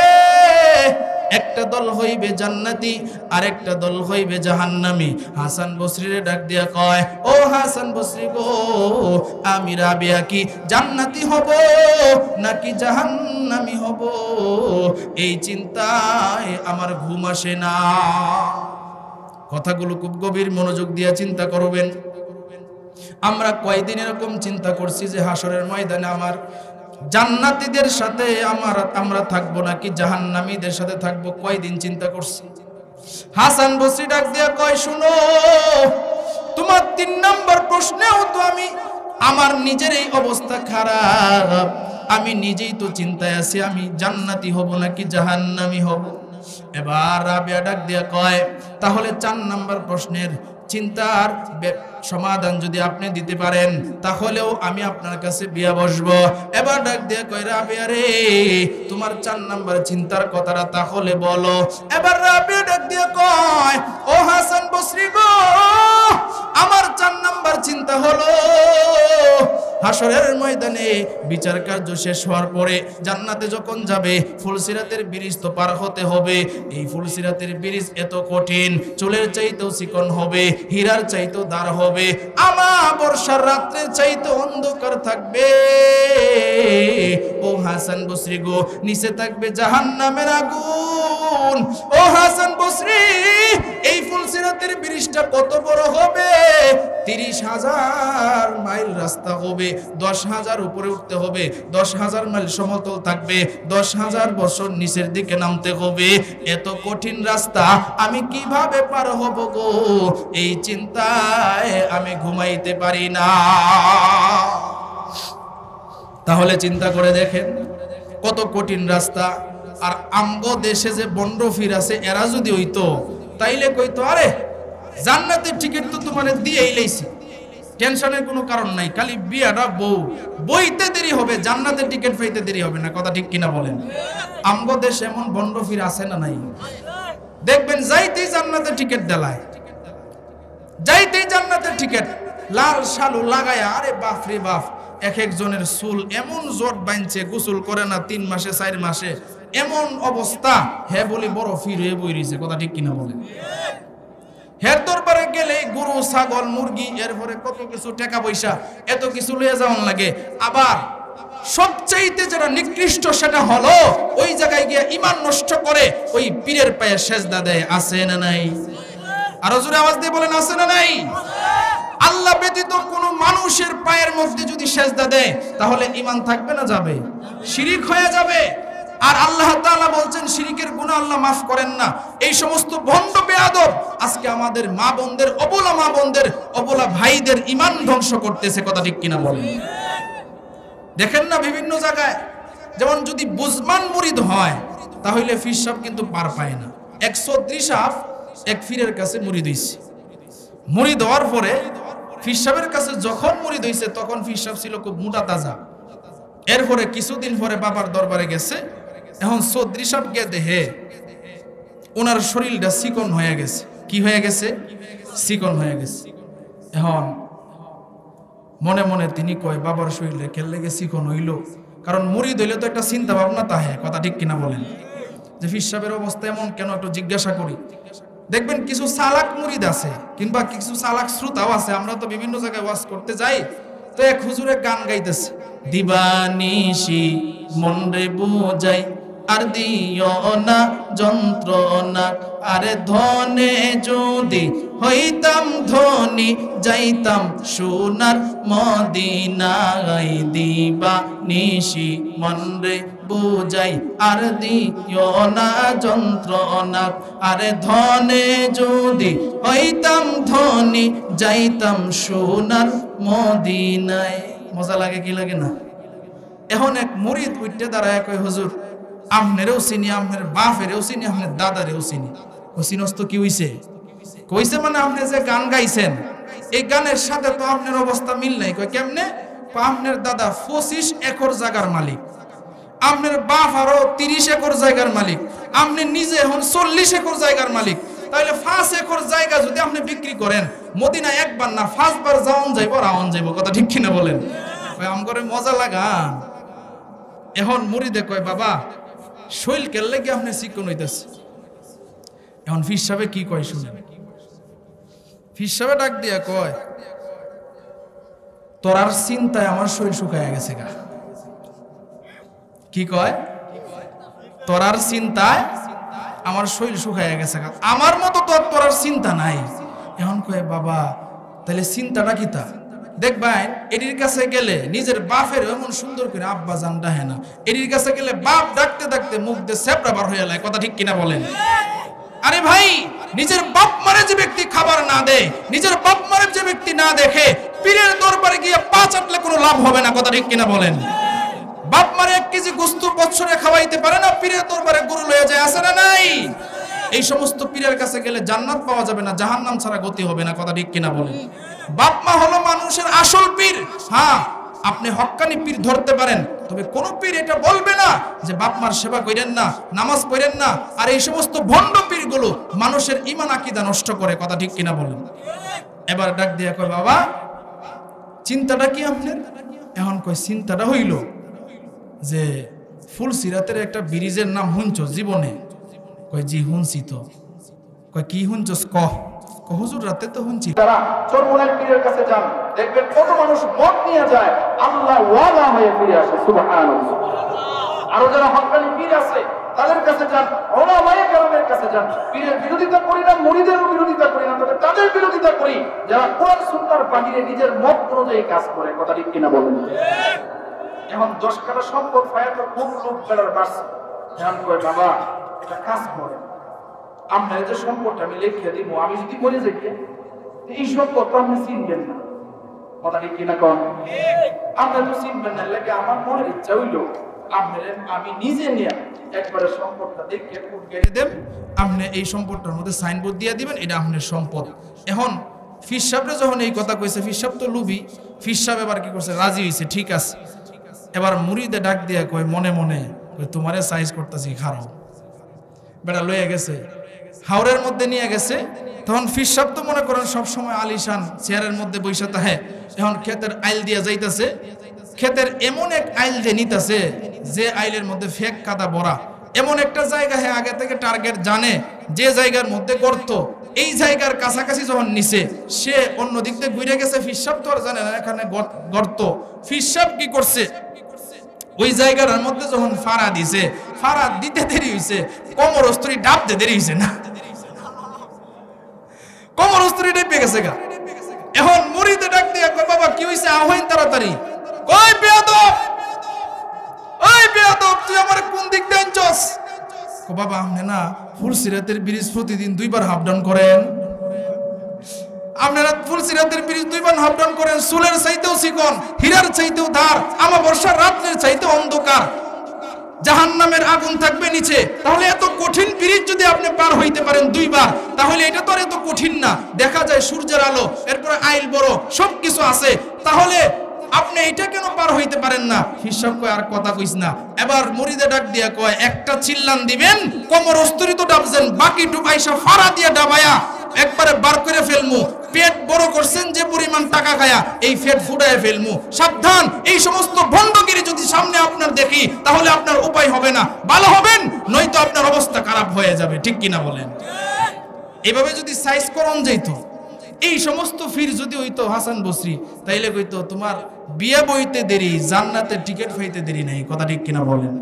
একটা দল হইবে জান্নাতি, আরেকটা দল হইবে জাহান্নামী। হাসান বসরিরে ডাক দিয়া কয়, ও হাসান বসরি গো, আমি রাবিয়া কি জান্নাতি হব নাকি জাহান্নামী হব, এই চিন্তায় আমার ঘুম আসে না। কথাগুলো খুব গভীর মনোযোগ দিয়ে চিন্তা করবেন। আমরা কয়দিন এরকম চিন্তা করছি যে হাসরের ময়দানে আমার জান্নাতীদের সাথে আমরা থাকবো নাকি জাহান্নামীদের সাথে থাকবো, কয়দিন চিন্তা করছি। হাসান বসরি ডাক দিয়া কয়, শুনো, তোমার 3 নাম্বার প্রশ্নেও তো আমার নিজের এই অবস্থা খারাপ, আমি নিজেই তো চিন্তায় আছি আমি জান্নাতি হব নাকি জাহান্নামী হব। এবার রাবিয়া ডাক দিয়া কয়, তাহলে 4 নাম্বার প্রশ্নের চিন্তার সমাধান যদি আপনি দিতে পারেন তাহলেও আমি আপনার কাছে বিয়া বসবো। এবার ডাক দিয়ে কয়, রাবিয়া রে, তোমার 4 নাম্বার চিন্তার কথাটা তাহলে বলো। এবার রাবিয়া ডাক দিয়ে কয়, ও হাসান বসরি গো, আমার 4 নাম্বার চিন্তা হলো হাসরের ময়দানে বিচার কার্য শেষ হওয়ার পরে জান্নাতে যখন যাবে, ফুলসিরাতের ব্রিজ তো পার হতে হবে। এই ফুলসিরাতের ব্রিজ এত কঠিন, চুলের চাইতেও চিকন হবে, হীরার চাইতেও দাঁড় হবে, বর্ষার রাত্রের চাইতে অন্ধকার থাকবে। ও হাসান বসরি গো, নিচে থাকবে জাহান্নামের আগুন। ও হাসান বসরি, এই ফুলসিরাতের ব্রিজটা কত বড় হবে, 30,000 মাইল রাস্তা হবে, 10,000 উপরে উঠতে হবে, 10,000 মাইল সমতল থাকবে, 10,000 বছর নিচের দিকে নামতে হবে। এত কঠিন রাস্তা আমি কিভাবে পার হব গো, এই চিন্তায় আমি ঘুমাইতে পারি না। তাহলে চিন্তা করে দেখেন কত কঠিন রাস্তা। আর আমগো দেশে যে বন্ড ফির আছে, এরা যদি হইতো তাইলে কইতো, আরে জান্নাতের টিকিট তো তোমারে দিয়েই লাইছি, টেনশনের কোনো কারণ নাই, খালি বিয়াটা বইতে দেরি হবে, জান্নাতের টিকিট পাইতে দেরি হবে না। কথা ঠিক কিনা বলেন? আমগো দেশে এমন বন্ড ফির আছে না নাই? দেখবেন যাইতেই জান্নাতের টিকিট দেলায়, যাইতেই জান্নাতের টিকিট, লাল শালু লাগায়া, আরে বাপ রে বাপ, এক একজনের চুল এমন জট বাঁধছে, গোসল করে না 3 মাসে 4 মাসে, এমন অবস্থা, হে বলি বড় ফির হয়ে বই রয়েছে। কথা ঠিক কিনা বলেন? হের দরবারে গেলে গরু, ছাগল, মুরগি, এরপরে কত কিছু টাকা পয়সা, এত কিছু লইয়া যাওয়ান লাগে। আবার সবচাইতে যেটা নিকৃষ্ট সেটা হলো ওই জায়গায় গিয়ে ইমান নষ্ট করে ওই পীরের পায়ে সেজদা দেয়। আছে না নাই? আরো জোরে আওয়াজ দিয়ে বলেন, আছে না নাই? আল্লাহ ব্যতীত কোন মানুষের পায়ের মধ্যে যদি সেজদা দেয় তাহলে ঈমান থাকবে না যাবে? শিরিক হয়ে যাবে। আর আল্লাহ তাআলা বলছেন শিরিকের গুনাহ আল্লাহ মাফ করেন না। এই সমস্ত ভণ্ড বেয়াদব আজকে আমাদের মা বোনদের, অবলা মা বোনদের, অবলা ভাইদের ঈমান ধ্বংস করতেছে। কথা ঠিক কিনা বলেন? দেখেন না বিভিন্ন জায়গায়, যেমন যদি বুজমান মুরিদ হয় তাহলে ফির সাহেব কিন্তু পার পায় না। 130 সাহেব এক ফিরের কাছে মুরিদ হইছে, মুরিদ হওয়ার পরে ফির সাহেবের কাছে যখন মুরিদ হইছে তখন ফির সাহেব ছিল খুব মোটা তাজা। এরপরে কিছুদিন পরে বাবার দরবারে গেছে, এখন চৌধুরী সাহেব গিয়ে দেখে ওনার শরীরটা চিকন হয়ে গেছে। কি হয়ে গেছে? চিকন হয়ে গেছে। এখন মনে মনে তিনি কয়, বাবার শরীরে কেন লেগে চিকন হইল? কারণ মুরিদ হইলে তো একটা চিন্তা ভাবনা তাহে। কথা ঠিক কিনা বলেন? যে ফির সাহেবের অবস্থা এমন কেন, একটু জিজ্ঞাসা করি। দেখবেন কিছু চালাক মুরিদ আছে কিংবা কিছু চালাক শ্রোতাও আছে। আমরা তো বিভিন্ন জায়গায় ওয়াজ করতে যাই, তো এক হুজুরে গান গাইতেছে, দিবানিশি মন রে বুঝাই আর দিও না যন্ত্রণা, আরে ধনে যদি হইতাম ধনী যাইতাম সোনার মদিনায়, দিবানিশি মন রে বুঝাই আর দিও না যন্ত্রণা, আরে ধনে যদি হইতাম ধনী যাইতাম সোনার মদিনায়। মজা লাগে কি লাগে না? এখন এক মুরিদ উঠতে দাঁড়ায় কয়, হুজুর আমনেরও চিনি, আমনের বাপেরও চিনি, আমনের দাদারেও চিনি। ও চিনস তো কি হইছে? কইছে মানে আপনি যে গান গাইছেন এই গানের সাথে তো আপনার অবস্থা মিল নাই। কয় কেমনে? আপনার দাদা 25 একর জায়গার মালিক, আপনার বাপ আরো 30 একর জায়গার মালিক, আপনি নিজে এখন 40 একর জায়গার মালিক। তাহলে 5 একর জায়গা যদি আপনি বিক্রি করেন, মদিনা একবার না 5 বার যাওন যাইব, রাওন যাইব। কথা ঠিক কিনা বলেন? আম করে মজা লাগা। এখন মুরিদে কয়, বাবা শৈল কেলে কি আপনি চিকন হইতেছে? এখন ফির সাহেব কি কয় শুনেন। ফির সাহেব ডাক দিয়া কয়, তোরার চিন্তায় আমার শরীর শুকায় গেছে গা। কি কয়? তোরার চিন্তায় আমার শরীর শুকায় গেছে গা, আমার মতো তো তোরার চিন্তা নাই। এখন কয়, বাবা তাহলে চিন্তাটা কি? তা দেখবেন এটির কাছে গেলে নিজের বাপের এমন সুন্দর করে আব্বা জান ডাহে না, এটির কাছে গেলে বাপ ডাকতে ডাকতে মুখ দিয়ে সেপড়া বার হয়ে যায়। কথা ঠিক কিনা বলেন? আরে ভাই, নিজের বাপ মারে যে ব্যক্তি খাবার না দেয়, নিজের বাপ মারে যে ব্যক্তি না দেখে, পীরের দরবারে গিয়ে পা চাটলে কোনো লাভ হবে না। কথা ঠিক কিনা বলেন? বাপ মারে 1 কেজি গোস্ত বছরে খাওয়াইতে পারে না, পীরের দরবারে গরু লয়ে যায়, আছে না নাই? এই সমস্ত পীরের কাছে গেলে জান্নাত পাওয়া যাবে না, জাহান্নাম ছাড়া গতি হবে না। কথা ঠিক কিনা বলেন? বাপ মা হলো মানুষের আসল পীর। হ্যাঁ, আপনি হক্কানি পীর ধরতে পারেন, তবে কোন পীর এটা বলবে না যে বাপ মার সেবা করেন না, নামাজ পড়েন না। আর এই সমস্ত ভণ্ড পীরগুলো মানুষের ঈমান আকীদা নষ্ট করে। কথা ঠিক কিনা বলেন? এবার ডাক দিয়া কয়, বাবা চিন্তাটা কি আপনার? এখন কয়, চিন্তাটা হইল যে ফুলসিরাতের একটা ব্রিজের নাম শুনছো জীবনে? কয়, জি শুনছি তো। কয়, কি শুনছস? কহ। হুজুর রাতে তো শুনছি। যারা চরমোনাই পীরের কাছে যান, দেখবেন কত মানুষ মত নিয়ে যায়, আল্লাহ ওয়ালা হয়ে ফিরে আসে। সুবহানাল্লাহ। আরো যারা হক্কানি পীর আছে তাদের কাছে যান, ওলামায়ে কেরামের কাছে যান। পীরের বিরোধিতা করি না, মুরিদেরও বিরোধিতা করি না, তবে তাদের বিরোধিতা করি যারা কোরআন সুন্নাহর বাহিরে নিজের মত অনুযায়ী কাজ করে। কথা ঠিক কিনা বলেন? এখন 10 কাটা সম্পদ পায় তো খুব লোক বেড়ার বাড়ছে। এখন কয়, বাবা এটা কাজ করে, আপনার যে সম্পদটা আমি লিখে দিব, আমি যদি মরে যাই এই সম্পদ তো আপনি চিনবেন না। কথা ঠিক কিনা কন? আপনি তো চিনবেন না, লাগে আমার মনের ইচ্ছা হইল আপনার আমি নিজে নিয়ে একবারে সম্পদটা দেখে গেড়ে দেন, আপনি এই সম্পদটার মধ্যে সাইনবোর্ড দিয়ে দিবেন, এটা আপনার সম্পদ। এখন ফির সাহেবরা যখন এই কথা কইছে, ফির সাহেব তো লুবি, ফির সাহেব এবার কি করছে? রাজি হয়েছে, ঠিক আছে। এবার মুরিদে ডাক দিয়া কয়, মনে মনে তোমারে সাইজ করতেছি, খারাপ বেড়া লয়ে গেছে, হাওরের মধ্যে নিয়ে গেছে। তখন ফির সাহেব তো মনে করেন সবসময় আলিশান চেয়ারের মধ্যে বসে থাকে। এখন ক্ষেতের আইল দিয়া যাইতেছে, ক্ষেতের এমন এক আইল দিয়ে নিতেছে যে আইলের মধ্যে ফেক কাদা ভরা। এমন একটা জায়গা হ্যাঁ আগে থেকে টার্গেট জানে, যে জায়গার মধ্যে গর্ত, এই জায়গার কাছাকাছি যখন নিছে, সে অন্য দিক দিয়ে ঘুরে গেছে। ফির সাহেব তো আর জানে না এখানে গর্ত। ফির সাহেব কি করছে? ওই জায়গার মধ্যে যখন ফাড়া দিছে, ফাড়া দিতে দেরি হয়েছে, কোমরস্থরি ডাবতে দেরি হয়েছে না, কোমরস্থরি ডেপে গেছে গা। এখন মুরিদে ডাক দিয়ে কয়, বাবা কি হইছে? আহইন তাড়াতাড়ি। কই বেয়াদব, ওই বেয়াদব তুই আমার কোন দিক দিয়ে আনছস? কো বাবা আপনি না ফুলসিরাতের ব্রিজ প্রতিদিন 2 বার হাফ ডাউন করেন, আপনারা ফুলসিরাতের ব্রিজ 2 বার হাফ ডাউন করেন। চুলের চাইতেও চিকন, হীরার চাইতেও ধার, আমাবস্যার রাত্রের চাইতেও অন্ধকার, জাহান্নামের আগুন থাকবে নিচে। তাহলে এত কঠিন ব্রিজ যদি আপনি পার হইতে পারেন 2 বার, তাহলে এটা তো আর এত কঠিন না। দেখা যায় সূর্যের আলো, এরপরে আইল বড়, সবকিছু আছে, তাহলে আপনি এটা কেন পার হইতে পারেন না? হিসাব কয়, আর কথা কইস না। এবার মুরিদে ডাক দিয়া কয়, একটা চিল্লান দিবেন, কোমর অস্তরিত ডাবছেন, বাকি ডুবাইসা ফাড়া দিয়া ডাবায়া একবারে বার করে ফেলমু। পেট বড় করছেন যে পরিমাণ টাকা খায়া, এই পেট ফুটায় ফেলমু। সাবধান, এই সমস্ত ভণ্ডগিরি যদি সামনে আপনার দেখি, তাহলে আপনার উপায় হবে না, ভালো হবেন, নয়তো আপনার অবস্থা খারাপ হয়ে যাবে। ঠিক কিনা বলেন? এইভাবে যদি সাইজ করন যাইতো, এই সমস্ত ফির যদি হইতো হাসান বসরি তাইলে কইতো তোমার বিয়ে বইতে দেরি, জান্নাতের টিকিট পাইতে দেরি নাই। কথা ঠিক কিনা বলেন?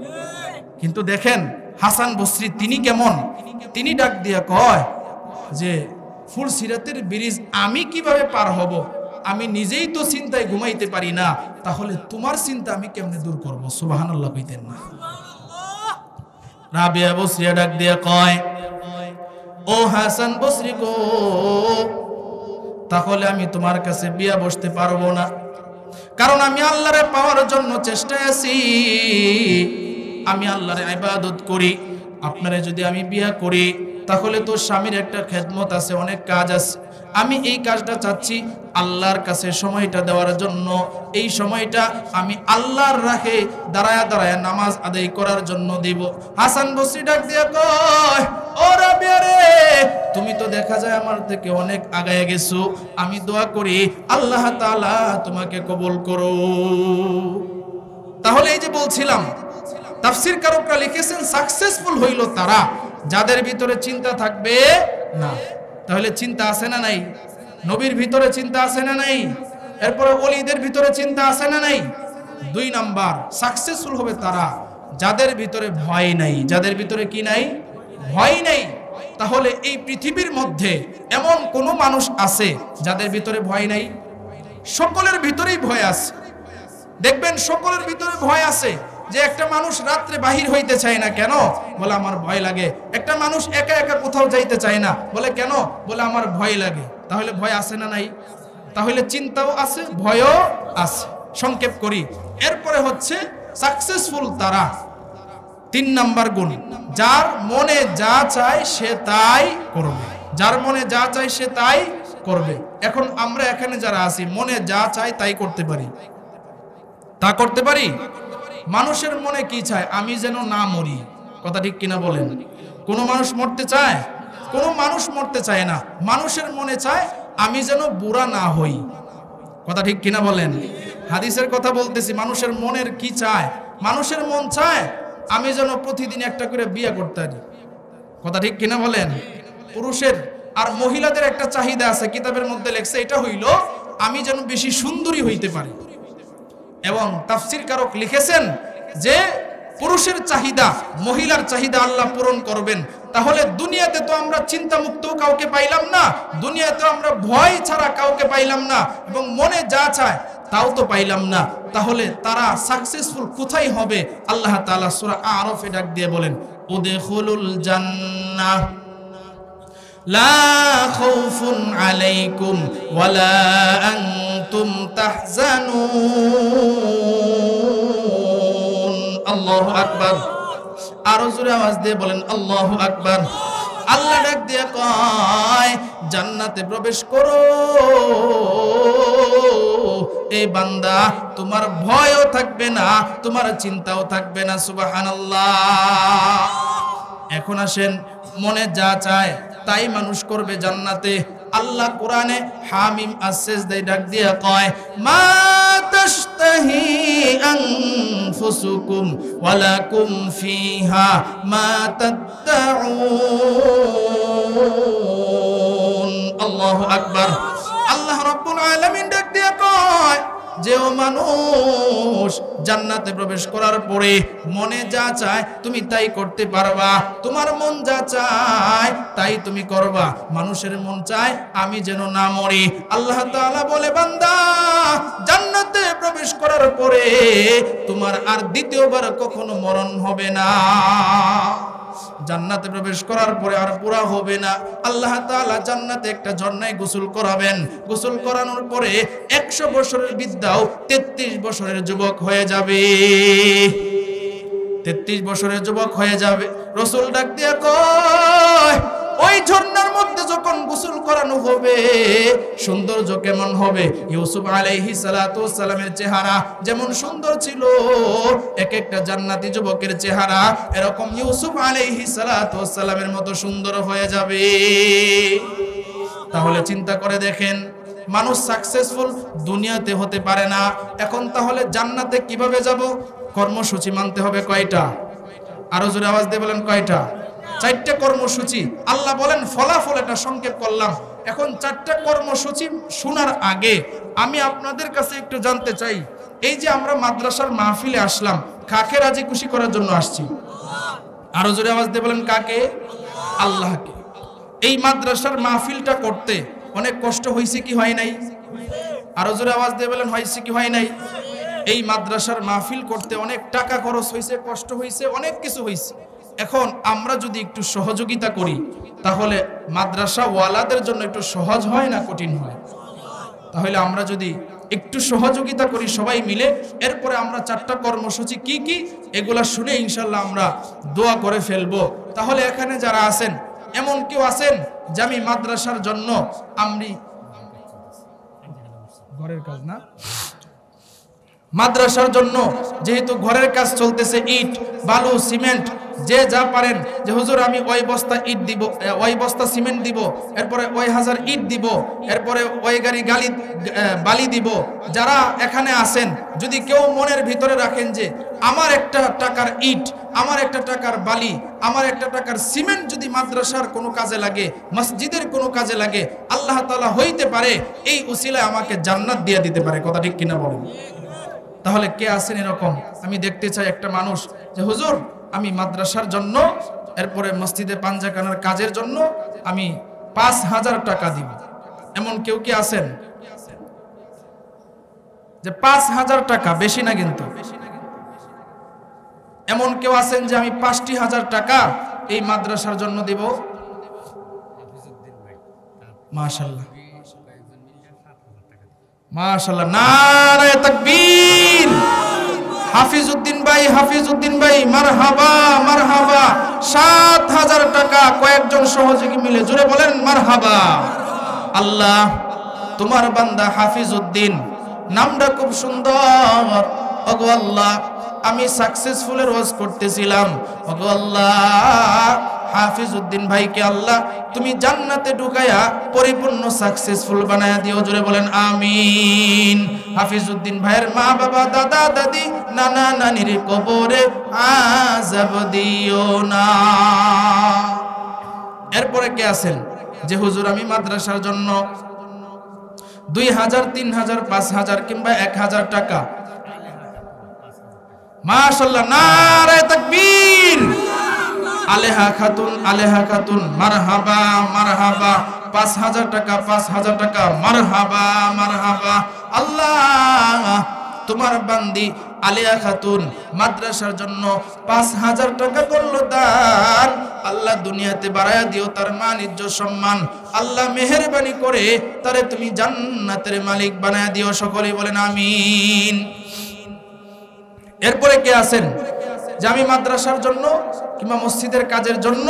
কিন্তু দেখেন হাসান বসরি তিনি কেমন, তিনি ডাক দিয়া কয় যে ফুল সিরাতের ব্রিজ আমি কিভাবে পার হব, আমি নিজেই তো চিন্তায় ঘুমাইতে পারি না, তাহলে তোমার চিন্তা আমি কেমনে দূর করব? সুবহানাল্লাহ কইতেন না? রাবিয়া বসরিয়া ডাক দিয়া কয়, ও হাসান বসরি গো, তাহলে আমি তোমার কাছে বিয়া বসতে পারবো না, কারণ আমি আল্লাহরে পাওয়ার জন্য চেষ্টায় আছি, আমি আল্লাহর ইবাদত করি। আপনারে যদি আমি বিয়া করি তাহলে তো স্বামীর একটা খেদমত আছে, অনেক কাজ আছে, আমি এই কাজটা চাচ্ছি আল্লাহর কাছে সময়টা দেওয়ার জন্য। এই সময়টা আমি আল্লাহর রাহে দাঁড়ায়া দাঁড়ায়া নামাজ আদায় করার জন্য দিব। হাসান বসরি ডাক দিয়া কয়, ও রাবিয়া রে, তুমি তো দেখা যায় আমার থেকে অনেক আগায় গেছো, আমি দোয়া করি আল্লাহ তাআলা তোমাকে কবুল করো। তাহলে এই যে বলছিলাম, তাফসীর কারকরা লিখেছেন সাকসেসফুল হইল তারা যাদের ভিতরে চিন্তা থাকবে না। তাহলে চিন্তা আছে না নাই? নবীর ভিতরে চিন্তা আছে না নাই? এরপরে ওলিদের ভিতরে চিন্তা আছে না নাই? 2 নাম্বার, সাকসেসফুল হবে তারা যাদের ভিতরে ভয় নাই। যাদের ভিতরে কি নাই? ভয় নাই। তাহলে এই পৃথিবীর মধ্যে এমন কোন মানুষ আছে যাদের ভিতরে ভয় নাই? সকলের ভিতরেই ভয় আছে। দেখবেন সকলের ভিতরে ভয় আছে। যে একটা মানুষ রাত্রে বাহির হইতে চায় না, কেন? বলে আমার ভয় লাগে। একটা মানুষ একা একা কোথাও যাইতে চায় না, বলে কেন? বলে আমার ভয় লাগে। তাহলে ভয় আছে না নাই? তাহলে চিন্তাও আছে, ভয়ও আছে। সংক্ষেপ করি, এরপরে হচ্ছে সাকসেসফুল তারা 3 নাম্বার গুণ, যার মনে যা চায় সে তাই করবে। যার মনে যা চায় সে তাই করবে। এখন আমরা এখানে যারা আছি মনে যা চায় তাই করতে পারি, তা করতে পারি? মানুষের মনে কি চায়? আমি যেন না মরি। কথা ঠিক কিনা বলেন? কোন মানুষ মরতে চায়? কোন মানুষ মরতে চায় না। মানুষের মনে চায় আমি যেন বুড়া না হই। কথা ঠিক কিনা বলেন? হাদিসের কথা বলতেছি। মানুষের মনের কি চায়? মানুষের মন চায় আমি যেন প্রতিদিন একটা করে বিয়ে করতে পারি। কথা ঠিক কিনা বলেন? পুরুষের আর মহিলাদের একটা চাহিদা আছে, কিতাবের মধ্যে লেখছে, এটা হইল আমি যেন বেশি সুন্দরী হইতে পারি। এবং তাফসীর কারক লিখেছেন যে পুরুষের চাহিদা মহিলার চাহিদা আল্লাহ পূরণ করবেন। তাহলে দুনিয়াতে তো আমরা চিন্তা মুক্ত কাউকে পাইলাম না, দুনিয়াতে আমরা ভয় ছাড়া কাউকে পাইলাম না, এবং মনে যা চায় তাও তো পাইলাম না। তাহলে তারা সাকসেসফুল কোথায় হবে? আল্লাহ তাআলা সূরা আরাফে ডাক দিয়ে বলেন, উদখুলুল জান্নাহ লা খাউফুন আলাইকুম ওয়ালা আনতুম তাহজানুন। আল্লাহু আকবার। আরো জোরে আওয়াজ দিয়ে বলেন আল্লাহু আকবার। আল্লাহ ডাক দিয়ে কয়, জান্নাতে প্রবেশ করো এই বান্দা, তোমার ভয়ও থাকবে না, তোমার চিন্তাও থাকবে না। সুবহানাল্লাহ। এখন আসেন, মনে যা চায় তাই মানুষ করবে জান্নাতে। আল্লাহ কোরআনে হামিম আস-সাজদায় ডাক দিয়ে কয়, মা তাশতাহি আনফুসুকুম ওয়ালাকুম ফিহা মা তাদউন। আল্লাহু আকবার। আল্লাহ রাব্বুল আলামিন ডাক দিয়ে কয় যে ও মানুষ, জান্নাতে প্রবেশ করার পরে মনে যা চায় তুমি তাই করতে পারবা। তোমার মন যা চায় তাই তুমি করবা। মানুষের মন চায় আমি যেন না মরি। আল্লাহ তাআলা বলে, বান্দা জান্নাতে প্রবেশ করার পরে তোমার আর দ্বিতীয়বার কখনো মরণ হবে না। জান্নাতে প্রবেশ করার পরে আর পুরা হবে না। আল্লাহ তাআলা জান্নাতে একটা ঝর্ণায় গোসল করাবেন। গোসল করানোর পরে 100 বছরের বৃদ্ধাও 33 বছরের যুবক হয়ে যাবে। 33 বছরের যুবক হয়ে যাবে। রাসূল ডাক দিয়া কয়, ওই ঝর্ণার মধ্যে যখন গোসল করানো হবে সৌন্দর্য কেমন হবে? ইউসুফ আলাইহিস সালাতু ওয়াস সালামের চেহারা যেমন সুন্দর ছিল, এক একটা জান্নাতি যুবকের চেহারা এরকম ইউসুফ আলাইহিস সালাতু ওয়াস সালামের মতো সুন্দর হয়ে যাবে। তাহলে চিন্তা করে দেখেন, মানুষ সাকসেসফুল দুনিয়াতে হতে পারে না। এখন তাহলে জান্নাতে কিভাবে যাব? কর্মসূচি মানতে হবে কয়টা? আরো জোরে আওয়াজ দিয়ে বলেন কয়টা? 4টা কর্মসূচি আল্লাহ বলেন ফলাফল, এটা সংক্ষেপ করলাম। এখন 4টা কর্মসূচি শোনার আগে আমি আপনাদের কাছে একটু জানতে চাই, এই যে আমরা মাদ্রাসার মাহফিলে আসলাম, কাকে রাজি খুশি করার জন্য আসছি? আরো জোরে আওয়াজ দিয়ে বলেন, কাকে? আল্লাহকে। এই মাদ্রাসার মাহফিলটা করতে অনেক কষ্ট হয়েছে কি হয় নাই? আরো জোরে আওয়াজ দিয়ে বলেন, হয়েছে কি হয় নাই? এই মাদ্রাসার মাহফিল করতে অনেক টাকা খরচ হয়েছে, কষ্ট হয়েছে, অনেক কিছু হয়েছে। এখন আমরা যদি একটু সহযোগিতা করি তাহলে মাদ্রাসা ওয়ালাদের জন্য একটু সহজ হয় না কঠিন হয়? তাহলে আমরা যদি একটু সহযোগিতা করি সবাই মিলে, এরপরে আমরা 4টা কর্মসূচি কি কি এগুলা শুনে ইনশাল্লাহ আমরা দোয়া করে ফেলবো। তাহলে এখানে যারা আছেন, এমন কেউ আছেন যে আমি মাদ্রাসার জন্য ঘরের কাজ না, মাদ্রাসার জন্য যেহেতু ঘরের কাজ চলতেছে, ইট বালু সিমেন্ট যে যা পারেন, যে হুজুর আমি ওই বস্তা ইট দিব, ওই বস্তা সিমেন্ট দিব, এরপরে ওই 1000 ইট দিব, এরপরে ওই গাড়ি বালি দিব। যারা এখানে আছেন, যদি কেউ মনের ভিতরে রাখেন যে আমার একটা টাকার ইট, আমার একটা টাকার বালি, আমার একটা টাকার সিমেন্ট যদি মাদ্রাসার কোনো কাজে লাগে, মসজিদের কোনো কাজে লাগে, আল্লাহ তাআলা হইতে পারে এই উসিলায় আমাকে জান্নাত দিয়ে দিতে পারে। কথা ঠিক কিনা বলেন? তাহলে কে আছেন এরকম? আমি দেখতে চাই একটা মানুষ যে হুজুর আমি মাদ্রাসার জন্য, এরপরে মসজিদে পাঞ্জাখানার কাজের জন্য আমি 5000 টাকা দিব। এমন কেউ কি আছেন যে 5000 টাকা, বেশি না কিন্তু, এমন কেউ আছেন যে আমি 5000 টাকা এই মাদ্রাসার জন্য দিব? মাশাআল্লাহ, মাশাআল্লাহ, নারায়ে তাকবীর। হাফিজউদ্দিন ভাই মারহাবা মারহাবা। 7000 টাকা কয়েকজন সহযোগী মিলে জোরে বলেন মারহাবা। আল্লাহ, তোমার বান্দা হাফিজউদ্দিন, নামটা খুব সুন্দর। ওগো আল্লাহ, আমি সাকসেসফুলের ওয়াজ করতেছিলাম, ওগো আল্লাহ হাফিজউদ্দিন ভাইকে আল্লাহ তুমি জান্নাতে ঢুকায়া পরিপূর্ণ সাকসেসফুল বানায়া দিও। জোরে বলেন আমিন। হাফিজউদ্দিন ভাইয়ের মা বাবা, দাদা দাদি, নানা নানির কবরে আযাব দিও না। এরপরে কে আছেন যে হুজুর আমি মাদ্রাসার জন্য 2000, 3000, 5000 কিংবা 1000 টাকা? মাশাআল্লাহ, নারায়ে তাকবীর। আলেহা খাতুন মারহাবা মারহাবা। 5000 টাকা, 5000 টাকা, মারহাবা মারহাবা। আল্লাহ, তোমার বান্দি আলেহা খাতুন মাদ্রাসার জন্য 5000 টাকা করলো দান। আল্লাহ দুনিয়াতে বাড়ায়া দিও তার মান ইজ্জত সম্মান। আল্লাহ মেহেরবানি করে তারে তুমি জান্নাতের মালিক বানায়া দিও। সকলে বলেন আমিন। এরপরে কে আছেন যে আমি মাদ্রাসার জন্য কিংবা মসজিদের কাজের জন্য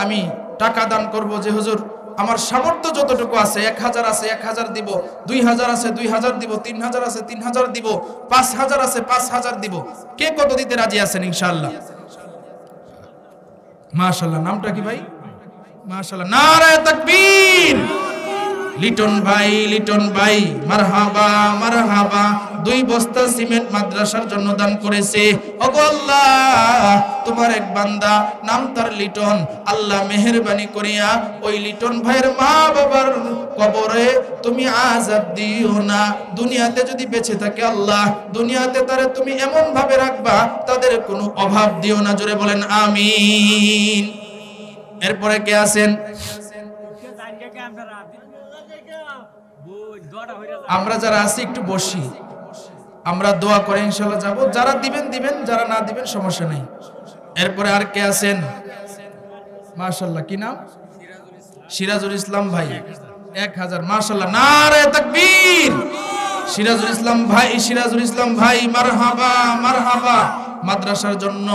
আমি টাকা দান করব? যে হুজুর আমার সামর্থ্য যতটুকু আছে, 1000 আছে 1000 দিব, 2000 আছে 2000 দিব, 3000 আছে 3000 দিব, 5000 আছে 5000 দিব। কে কত দিতে রাজি আছেন? ইনশাআল্লাহ। মাশাআল্লাহ, নামটা কি ভাই? মাশাআল্লাহ, নারায়ে তাকবীর। লিটন ভাই মারহাবা মারহাবা। 2 বস্তা সিমেন্ট মাদ্রাসার জন্য দান করেছে। ওগো আল্লাহ, তোমার এক বান্দা নাম তার লিটন, আল্লাহ মেহেরবানি করিয়া ওই লিটন ভাইয়ের মা বাবার কবরে তুমি আযাব দিও না। দুনিয়াতে যদি বেঁচে থাকে আল্লাহ, দুনিয়াতে তারে তুমি এমন ভাবে রাখবা তাদের কোনো অভাব দিও না। জোরে বলেন আমিন। এরপরে কে আছেন? আমরা যারা আছি একটু বসি, আমরা দোয়া করে ইনশাআল্লাহ যাব। যারা দিবেন দিবেন, যারা না দিবেন সমস্যা নেই। এরপরে আর কে আছেন? মাশাআল্লাহ, কি নাম? সিরাজুল ইসলাম ভাই, 1000। মাশাআল্লাহ, নারায়ে তাকবীর। সিরাজুল ইসলাম ভাই মারহাবা মারহাবা। মাদ্রাসার জন্য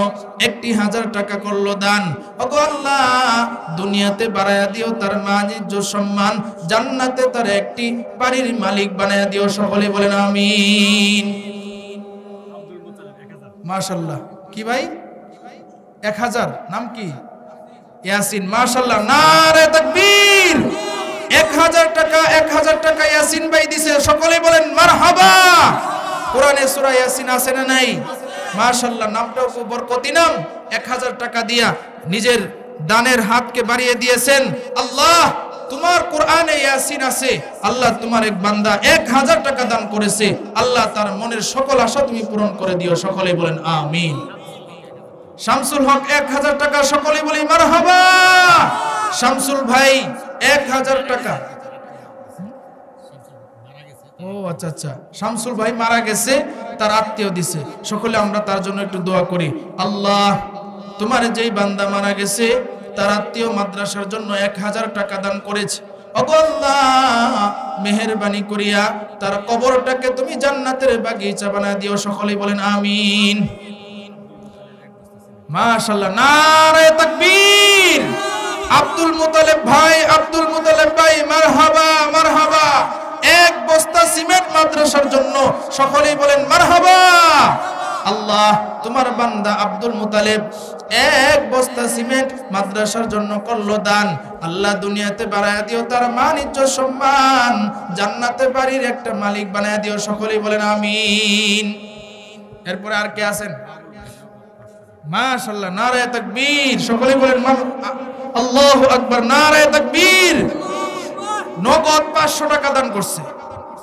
1000 টাকা করলো দান। ওগো আল্লাহ, দুনিয়াতে বাড়ায়া দিও তার মান ইজ্জত সম্মান, জান্নাতে তার একটি বাড়ির মালিক বানায়া দিও। সকলে বলেন আমিন। মাশাআল্লাহ, কি ভাই? 1000, নাম কি? ইয়াসিন। মাশাআল্লাহ, নারে তাকবীর। 1000 টাকা ইয়াসিন ভাই দিছে। সকলে বলেন মারহাবা। কোরআনে সূরা ইয়াসিন আছে না নাই? মাশাআল্লাহ, নামটাও খুব বরকতি নাম। 1000 টাকা দিয়া নিজের দানের হাতকে বাড়িয়ে দিয়েছেন। আল্লাহ তোমার কোরআনে ইয়াসিন আছে, আল্লাহ তোমার এক বান্দা 1000 টাকা দান করেছে, আল্লাহ তার মনের সকল আশা তুমি পূরণ করে দিও। সকলে বলেন আমিন। শামসুল হক 1000 টাকা, সকলে বলি মারহাবা। শামসুল ভাই 1000 টাকা। ও আচ্ছা আচ্ছা, শামসুল ভাই মারা গেছে, তার আত্মীয় দিছে, সকলে আমরা তার জন্য একটু দোয়া করি। আল্লাহ তোমার যেই বান্দা মারা গেছে তার আত্মীয় মাদ্রাসার জন্য 1000 টাকা দান করেছে, ওগো আল্লাহ মেহেরবানি করিয়া তার কবরটাকে তুমি জান্নাতের বাগিচা বানায় দিও। সকলে বলেন আমিন। মাশাআল্লাহ, নারে তাকবীর। আব্দুল মুতালেব ভাই, আব্দুল মুতালেব ভাই মারহাবা মারহাবা। 1 বস্তা সিমেন্ট মাদ্রাসার জন্য, সকলেই বলেন মারহাবা। আল্লাহ তোমার বান্দা আব্দুল মুতালেব 1 বস্তা সিমেন্ট মাদ্রাসার জন্য করলো দান, আল্লাহ দুনিয়াতে বাড়ায় দিও তার মান ইজ্জত সম্মান, জান্নাতে বাড়ির একটা মালিক বানায় দিও। সকলেই বলেন আমিন। এরপরে আর কে আছেন? মাশাআল্লাহ, নারে তাকবীর। সকলেই বলেন আল্লাহু আকবার, নারে তাকবীর। নগদ 500 টাকা দান করছে,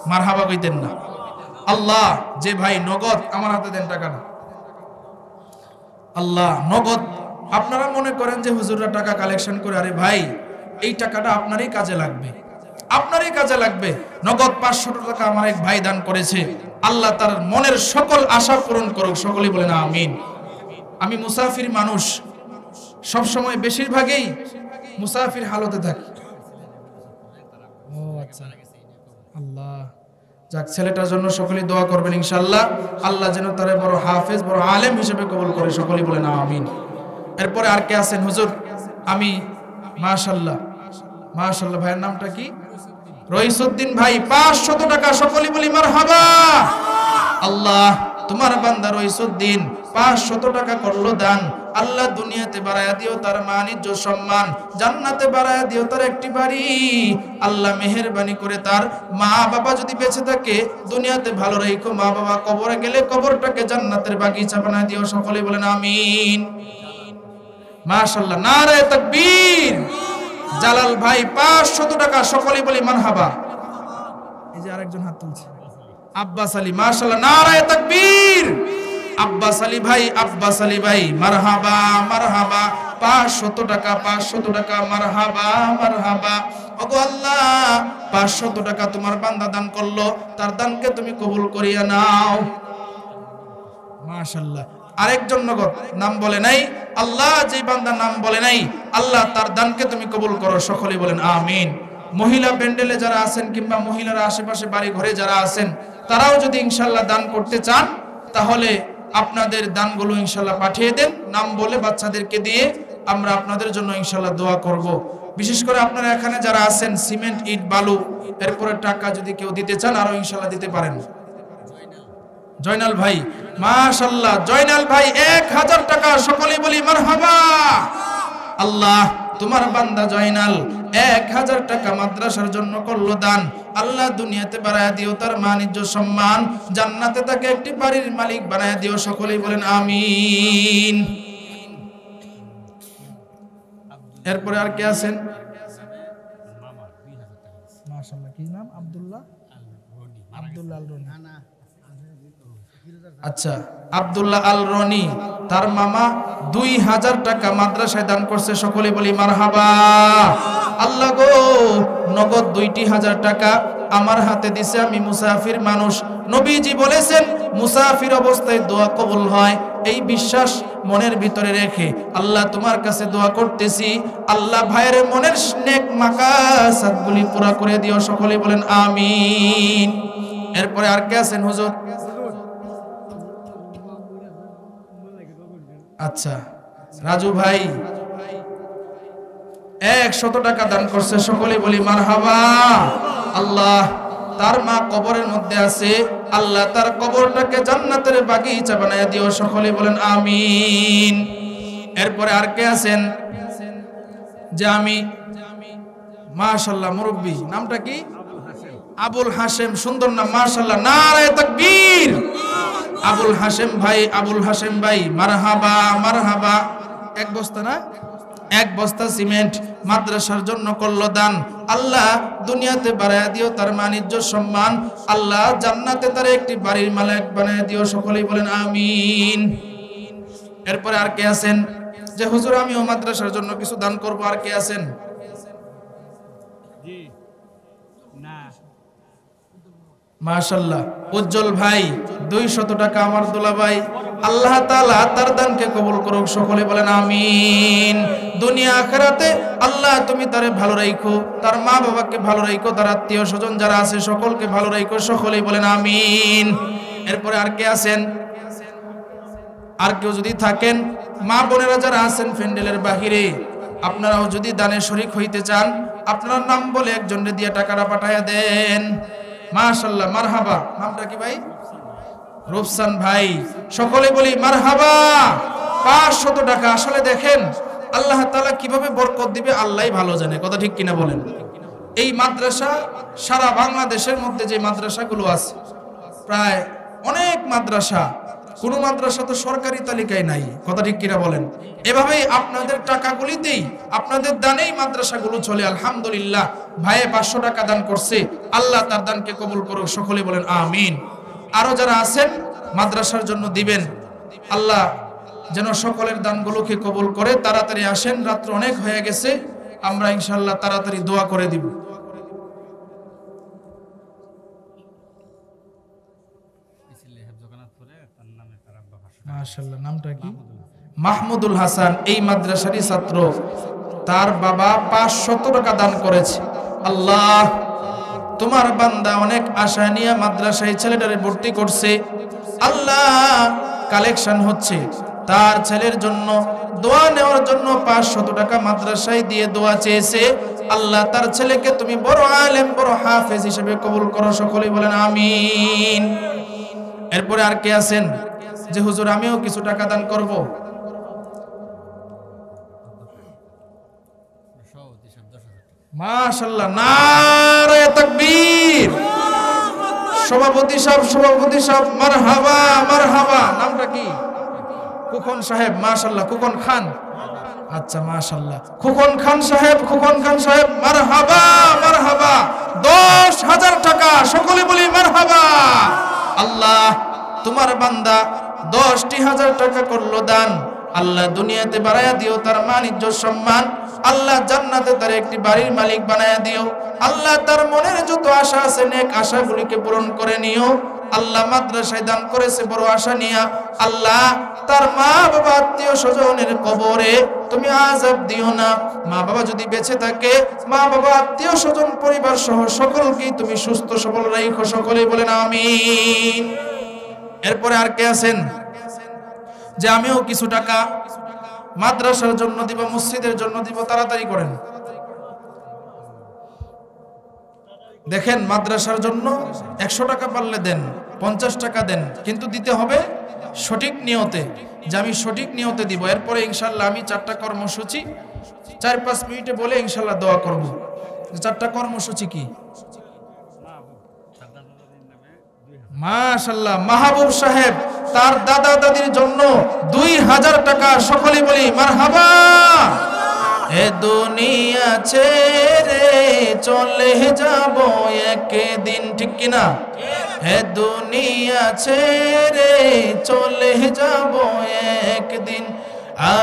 মারহাবা কইতেন না? আল্লাহ যে ভাই নগদ, আমার হাতে দেন টাকা না। আল্লাহ নগদ, আপনারা মনে করেন যে হুজুররা টাকা কালেকশন করে, আরে ভাই এই টাকাটা আপনারই কাজে লাগবে, আপনারই কাজে লাগবে। নগদ 500 টাকা আমার এক ভাই দান করেছে, আল্লাহ তার মনের সকল আশা পূরণ করুক। সকলেই বলেন আমিন। আমি মুসাফির মানুষ, সব সময় বেশিরভাগই মুসাফির হালতে থাকি। ও আচ্ছা, আল্লাহ যাক, ছেলেটার জন্য সকলেই দোয়া করবেন ইনশাআল্লাহ, আল্লাহ যেন তারে বড় হাফেজ, বড় আলেম হিসেবে কবুল করে। সকলেই বলেন আমিন। এরপরে আর কে আছেন হুজুর? আমি মাশাআল্লাহ মাশাআল্লাহ, ভাইয়ের নামটা কি? রইসউদ্দিন ভাই 500 টাকা, সকলেই বলি মারহাবা। আল্লাহ তোমার বান্দা রইসউদ্দিন 500 টাকা করলো দান, আল্লাহ দুনিয়াতে বাড়ায়া দিও তার মান ইজ্জত সম্মান, জান্নাতে বাড়ায়া দিও তার একটি বাড়ি। আল্লাহ মেহেরবানি করে তার মা বাবা যদি বেঁচে থাকে দুনিয়াতে ভালো রাখো, মা বাবা কবরে গেলে কবরটাকে জান্নাতের বাগিচা বানায় দিও। সকলেই বলেন আমিন। মাশাআল্লাহ, নারে তাকবীর। জালাল ভাই 500 টাকা, সকলেই বলি মারহাবা। এই যে আরেকজন হাত তুলছে, আব্বাস আলী, মাশাআল্লাহ, নারে তাকবীর। আব্বাস আলী ভাই, আব্বাস আলী ভাই মারহাবা মারহাবা। 500 টাকা, 500 টাকা, মারহাবা মারহাবা। ওগো আল্লাহ 500 টাকা তোমার বান্দা দান করলো, তার দানকে তুমি কবুল করিয়া নাও। মাশাআল্লাহ। আরেকজন নগদ নাম বলে নাই, আল্লাহ যে বান্দা নাম বলে নাই, আল্লাহ তার দানকে তুমি কবুল করো। সকলেই বলেন আমিন। মহিলা প্যান্ডেলে যারা আছেন কিংবা মহিলারা আশেপাশে বাড়ি ঘরে যারা আছেন, তারাও যদি ইনশাআল্লাহ দান করতে চান তাহলে আপনাদের দানগুলো ইনশাআল্লাহ পাঠিয়ে দেন, নাম বলে বাচ্চাদেরকে দিয়ে আমরা আপনাদের জন্য ইনশাআল্লাহ দোয়া করব। বিশেষ করে আপনারা এখানে যারা আছেন সিমেন্ট ইট বালু এরপরে টাকা যদি কেউ দিতে চান আরো ইনশাআল্লাহ দিতে পারেন। জয়নাল ভাই মাশাআল্লাহ, জয়নাল ভাই 1000 টাকা, সকলেই বলি মারহাবা। আল্লাহ তোমার বান্দা জয়নাল 1000 টাকা মাদ্রাসার জন্য করলো দান, আল্লাহ দুনিয়াতে বাড়ায় দিও তার মান ইজ্জত সম্মান, জান্নাতে তাকে একটি বাড়ির মালিক বানায় দিও। সকলেই বলেন আমিন। এরপরে আর কে আছেন? মাশাআল্লাহ, কি নাম? আব্দুল্লাহ আব্দুল্লাহ আল রনি। আচ্ছা, আব্দুল্লাহ আল রনি, তার মামা 2000 টাকা মাদ্রাসায় দান করছে। সকলে বলি মারহাবা। আল্লাহ গো নগদ 2000 টাকা আমার হাতে দিছে, আমি মুসাফির মানুষ। নবীজি বলেছেন মুসাফির অবস্থায় দোয়া কবুল হয়, এই বিশ্বাস মনের ভিতরে রেখে আল্লাহ তোমার কাছে দোয়া করতেছি, আল্লাহ ভাইয়ের মনের নেক মাকাসাতগুলি পুরা করে দিও। সকলে বলেন আমিন। এরপরে আর কে আছেন হুজুর? আচ্ছা, রাজু ভাই 100 টাকা দান করছে। সকলে বলি মারহাবা। আল্লাহ তার মা কবরের মধ্যে আছে, আল্লাহ তার কবরটাকে জান্নাতের বাগিচা বানায় দিও। সকলে বলেন আমিন। এরপরে আর কে আছেন? যে আমি মাশাআল্লাহ, মুরব্বী নামটা কি? আবুল হাশেম, সুন্দর নাম মাশাআল্লাহ, নারে তাকবীর। আবুল হাশেম ভাই, আবুল হাশেম ভাই মারহাবা মারহাবা। 1 বস্তা না? এক বস্তা সিমেন্ট মাদ্রাসার জন্য করলো দান, আল্লাহ দুনিয়াতে বাড়ায় দিও তার মান ইজ্জত সম্মান, আল্লাহ জান্নাতে তার একটি বাড়ির মালিক বানায় দিও। সকলেই বলেন আমিন। এরপরে আর কে আছেন যে হুজুর আমিও মাদ্রাসার জন্য কিছু দান করব? আর কে আছেন? মাশাআল্লাহ, উজ্জ্বল ভাই 200 টাকা আমার দোলা ভাই, আল্লাহ তাআলা তার দানকে কবুল করুক। সকলে বলেন আমিন। দুনিয়া আখিরাতে আল্লাহ তুমি তারে ভালো রাখো, তার মা বাবাকে ভালো রাখো, তার আত্মীয় স্বজন যারা আছে সকলকে ভালো রাখো। সকলেই বলেন আমিন। এরপরে আর কে আছেন? আর কেউ যদি থাকেন, মা বোনেরা যারা আছেন প্যান্ডেলের বাহিরে, আপনারাও যদি দানে শরীক হইতে চান, আপনার নাম বলে একজনকে দিয়ে টাকাটা পাঠায়া দেন। মাশাআল্লাহ, মারহাবা। নামটা কি ভাই? রূপসান ভাই। সকলে বলি মারহাবা। 500 টাকা। আসলে দেখেন আল্লাহ তাআলা কিভাবে বরকত দিবে আল্লাহই ভালো জানে, কথা ঠিক কিনা বলেন? এই মাদ্রাসা সারা বাংলাদেশের মধ্যে যে মাদ্রাসাগুলো আছে, প্রায় অনেক মাদ্রাসা, কোন মাদ্রাসা তো সরকারি তালিকায় নাই, কথা ঠিক কিনা বলেন? এভাবেই আপনাদের টাকাগুলিতেই, আপনাদের দানেই মাদ্রাসাগুলো চলে। আলহামদুলিল্লাহ, ভাইয়ে 500 টাকা দান করছে, আল্লাহ তার দানকে কবুল করুক। সকলে বলেন আমিন। আরো যারা আছেন মাদ্রাসার জন্য দিবেন, আল্লাহ যেন সকলের দানগুলোকে কবুল করে। তাড়াতাড়ি আসেন, রাত্র অনেক হয়ে গেছে, আমরা ইনশাআল্লাহ তাড়াতাড়ি দোয়া করে দিব। মাশাআল্লাহ, নামটা কি? মাহমুদুল হাসান, এই মাদ্রাসারই ছাত্র। তার বাবা 500 টাকা দান করেছে। আল্লাহ, তোমার বান্দা অনেক আশা নিয়ে মাদ্রাসায় ছেলেটারে ভর্তি করছে, আল্লাহ কালেকশন হচ্ছে, তার ছেলের জন্য দোয়া নেওয়ার জন্য 500 টাকা মাদ্রাসায় দিয়ে দোয়া চেয়েছে। আল্লাহ তার ছেলেকে তুমি বড় আলেম, বড় হাফেজ হিসেবে কবুল করো। সকলেই বলেন আমিন। এরপরে আর কে আছেন যে হুজুর আমিও কিছু টাকা দান করব? মাশাআল্লাহ, নারে তাকবীর। সভাপতি সাহেব মারহাবা, মারহাবা। নামটা কি? খুকন সাহেব। মাশাআল্লাহ, খুকন খান। আচ্ছা, মাশাআল্লাহ, খুকন খান সাহেব, মারহাবা, মারহাবা। 10,000 টাকা। সকলে বলি মারহাবা। আল্লাহ, তোমার বান্দা 10,000 টাকা করলো দান, আল্লাহ দুনিয়াতে বাড়ায়া দিও তার মান ইজ্জত সম্মান, আল্লাহ জান্নাতে তার একটি বাড়ির মালিক বানায়া দিও। আল্লাহ তার মনের যত আশা আছে নেক আশাগুলিকে পূরণ করে নিও। আল্লাহ মাদ্রাসায় দান করেছে বড় আশা নিয়া, আল্লাহ তার মা বাবা আত্মীয় স্বজনের কবরে তুমি আযাব দিও না। মা বাবা যদি বেঁচে থাকে, মা বাবা আত্মীয় স্বজন পরিবার সহ সকলকেই তুমি সুস্থ সবল রাখো। সকলেই বলেন আমিন। এরপরে আর কে আছেন যে আমিও কিছু টাকা মাদ্রাসার জন্য দিব, মসজিদের জন্য দিব? তাড়াতাড়ি করেন। দেখেন, মাদ্রাসার জন্য 100 টাকা পারলে দেন, 50 টাকা দেন, কিন্তু দিতে হবে সঠিক নিয়তে, যে আমি সঠিক নিয়তে দিব। এরপরে ইনশাআল্লাহ আমি 4টা কর্মসূচি 4-5 মিনিটে বলে ইনশাআল্লাহ দোয়া করব। 4টা কর্মসূচি কি? মাশাআল্লাহ, মাহবুব সাহেব তার দাদা দাদির জন্য 2000 টাকা। সকলে বলি মারহাবা। এ দুনিয়া ছেড়ে চলে যাব একদিন, ঠিক কিনা? এ দুনিয়া ছেড়ে চলে যাব একদিন,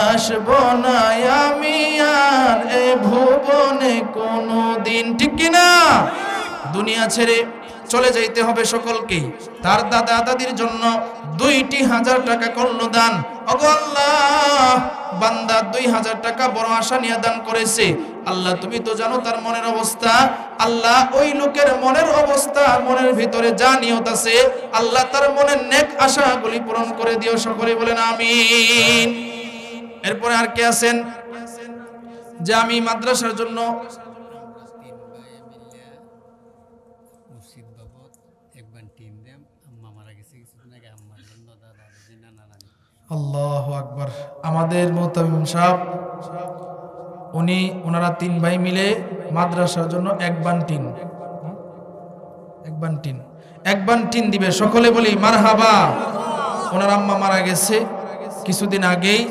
আসবো না আমি আর এ ভুবনে কোনোদিন, ঠিক কিনা? দুনিয়া ছেড়ে চলে যাইতে হবে সকলকেই। তার দাদা দাদির জন্য 2000 টাকা করলো দান। ওগো আল্লাহ, বান্দা 2000 টাকা বড় আশা নিয়ে দান করেছে। আল্লাহ তুমি তো জানো তার মনের অবস্থা। আল্লাহ ওই লোকের মনের অবস্থা, মনের ভিতরে যা নিয়ত আছে, আল্লাহ তার মনের নেক আশাগুলি পূরণ করে দিও। সকলে বলেন আমিন। এরপরে আর কে আছেন যে আমি মাদ্রাসার জন্য আল্লাহু আকবার। আমাদের মুহতামিম সাহেব ওনারা 3 ভাই মিলে মাদ্রাসার জন্য এক বান টিন দিবে। সকলে বলি মারহাবা। ওনার আম্মা মারা গেছে কিছুদিন আগেই।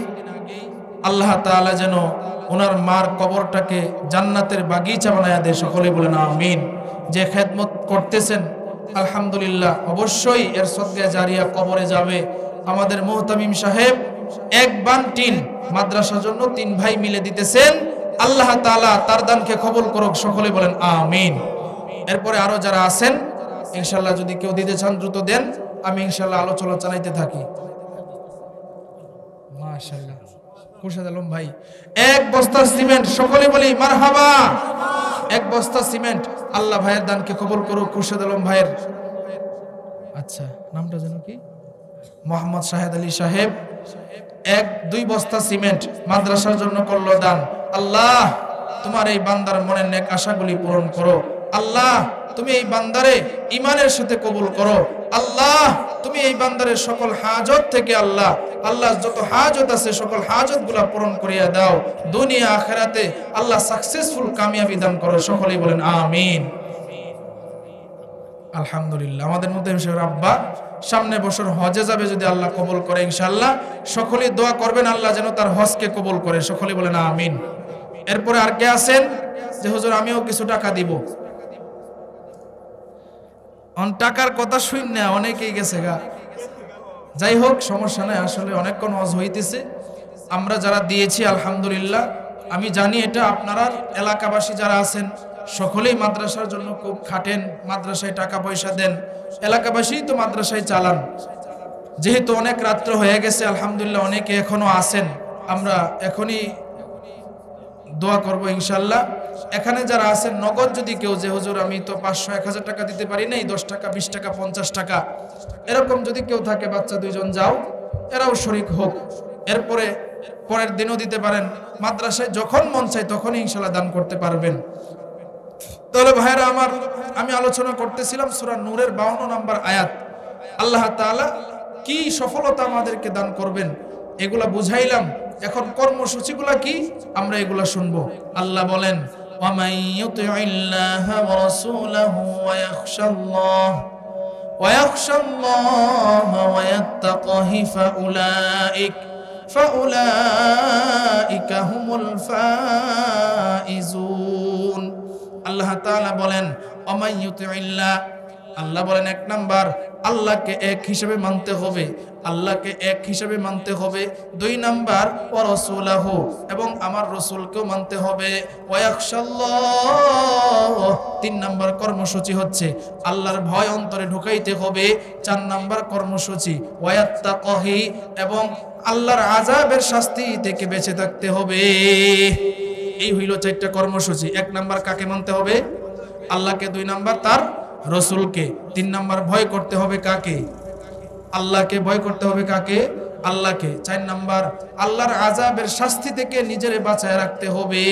আল্লাহ তাআলা যেন ওনার মার কবরটাকে জান্নাতের বাগিচা বানায়া দে, সকলে বলেন আমিন। যে খেদমত করতেছেন আলহামদুলিল্লাহ, অবশ্যই এর সদকায়ে জারিয়া কবরে যাবে। আমাদের মুহতামিম সাহেব এক বান টিন মাদ্রাসার জন্য 3 ভাই মিলে দিতেছেন, আল্লাহ তাআলা তার দানকে কবুল করুক, সকলে বলেন আমিন। এরপরে আরো যারা আছেন ইনশাআল্লাহ যদি কেউ দিতে চান দ্রুত দেন, আমি ইনশাআল্লাহ আলোচনা চালাইতে থাকি। মাশাআল্লাহ, খুরশেদ আলম ভাই 1 বস্তা সিমেন্ট, সকলে বলি মারহাবা। 1 বস্তা সিমেন্ট, আল্লাহ ভাইয়ের দানকে কবুল করুক। খুরশেদ আলম ভাইয়ের আচ্ছা নামটা যেন কি, মোহাম্মদ শাহেদ আলী সাহেব 1-2 বস্তা সিমেন্ট মাদ্রাসার জন্য করলো দান। আল্লাহ তোমার এই বান্দার মনের নেক আশাগুলি পূরণ করো। আল্লাহ তুমি এই বান্দারে ঈমানের সাথে কবুল করো। আল্লাহ তুমি এই বান্দারের সকল হাজত থেকে আল্লাহ যত হাজত আছে সকল হাজতগুলো পূরণ করিয়া দাও। দুনিয়া আখিরাতে আল্লাহ সাকসেসফুল কামিয়াবি দান করো, সকলেই বলেন আমিন। আলহামদুলিল্লাহ, আমাদের মধ্যে আব্বা সামনে বছর হজে যাবে, যদি আল্লাহ কবুল করে ইনশাআল্লাহ সকলেই দোয়া করবেন আল্লাহ যেন তার হজকে কবুল করে, সকলেই বলেন আমিন। এরপরে আর কে আছেন যে হুজুর আমিও কিছু টাকা দিব? টাকার কথা শুন না, অনেকেই গেছে গা। যাই হোক, সমস্যা নাই, আসলে অনেকক্ষণ হজ হইতেছে। আমরা যারা দিয়েছি আলহামদুলিল্লাহ, আমি জানি এটা আপনারা এলাকাবাসী যারা আছেন সকলেই মাদ্রাসার জন্য খুব খাটেন, মাদ্রাসায় টাকা পয়সা দেন, এলাকাবাসী তো মাদ্রাসায় চালান। যেহেতু অনেক রাত্র হয়ে গেছে আলহামদুলিল্লাহ, অনেকে এখনো আছেন, আমরা এখনই দোয়া করব ইনশাআল্লাহ। এখানে যারা আছেন নগদ যদি কেউ যে হুজুর আমি তো 500-1000 টাকা দিতে পারি নাই, 10 টাকা 20 টাকা 50 টাকা এরকম যদি কেউ থাকে, বাচ্চা 2 জন যাও, এরাও শরীক হোক। এরপরে পরের দিনও দিতে পারেন, মাদ্রাসায় যখন মন চায় তখনই ইনশাআল্লাহ দান করতে পারবেন। তাহলে ভাইরা আমার, আমি আলোচনা করতেছিলাম সূরা নূরের 52 নম্বর আয়াত। আল্লাহ তাআলা কি সফলতা আমাদেরকে দান করবেন এগুলা বুঝাইলাম। এখন কর্মসূচিগুলা কি আমরা এগুলা শুনবো। আল্লাহ বলেন, ওয়ামান ইউতিইল্লাহা ওয়া রাসূলাহু ওয়া ইয়াখশাল্লাহা ওয়া ইয়াত্তাকিহি ফাউলাইকা হুমুল ফাইজুন। আল্লাহ তাআলা বলেন ওয়ামান ইউতিইল্লাহ, আল্লাহ বলেন 1 নাম্বার আল্লাহকে এক হিসেবে মানতে হবে, আল্লাহকে এক হিসেবে মানতে হবে। 2 নাম্বার ওয়া রাসূলাহু, এবং আমার রাসূলকেও মানতে হবে। ওয়া ইয়াখশাল্লাহ, 3 নাম্বার কর্মসূচি হচ্ছে আল্লাহর ভয় অন্তরে ঢুকাইতে হবে। 4 নাম্বার কর্মসূচি ওয়া ইয়াত্তাকিহি, এবং আল্লাহর আযাবের শাস্তি থেকে বেঁচে থাকতে হবে। এই হইল 4টা কর্মসূচি। 1 নাম্বার কাকে মানতে হবে? আল্লাহকে। 2 নাম্বার তার রাসূলকে। 3 নাম্বার ভয় করতে হবে কাকে? আল্লাহকে। ভয় করতে হবে কাকে? আল্লাহকে। 4 নাম্বার আল্লাহর আযাবের শাস্তি থেকে নিজেরে বাঁচায় রাখতে হবে।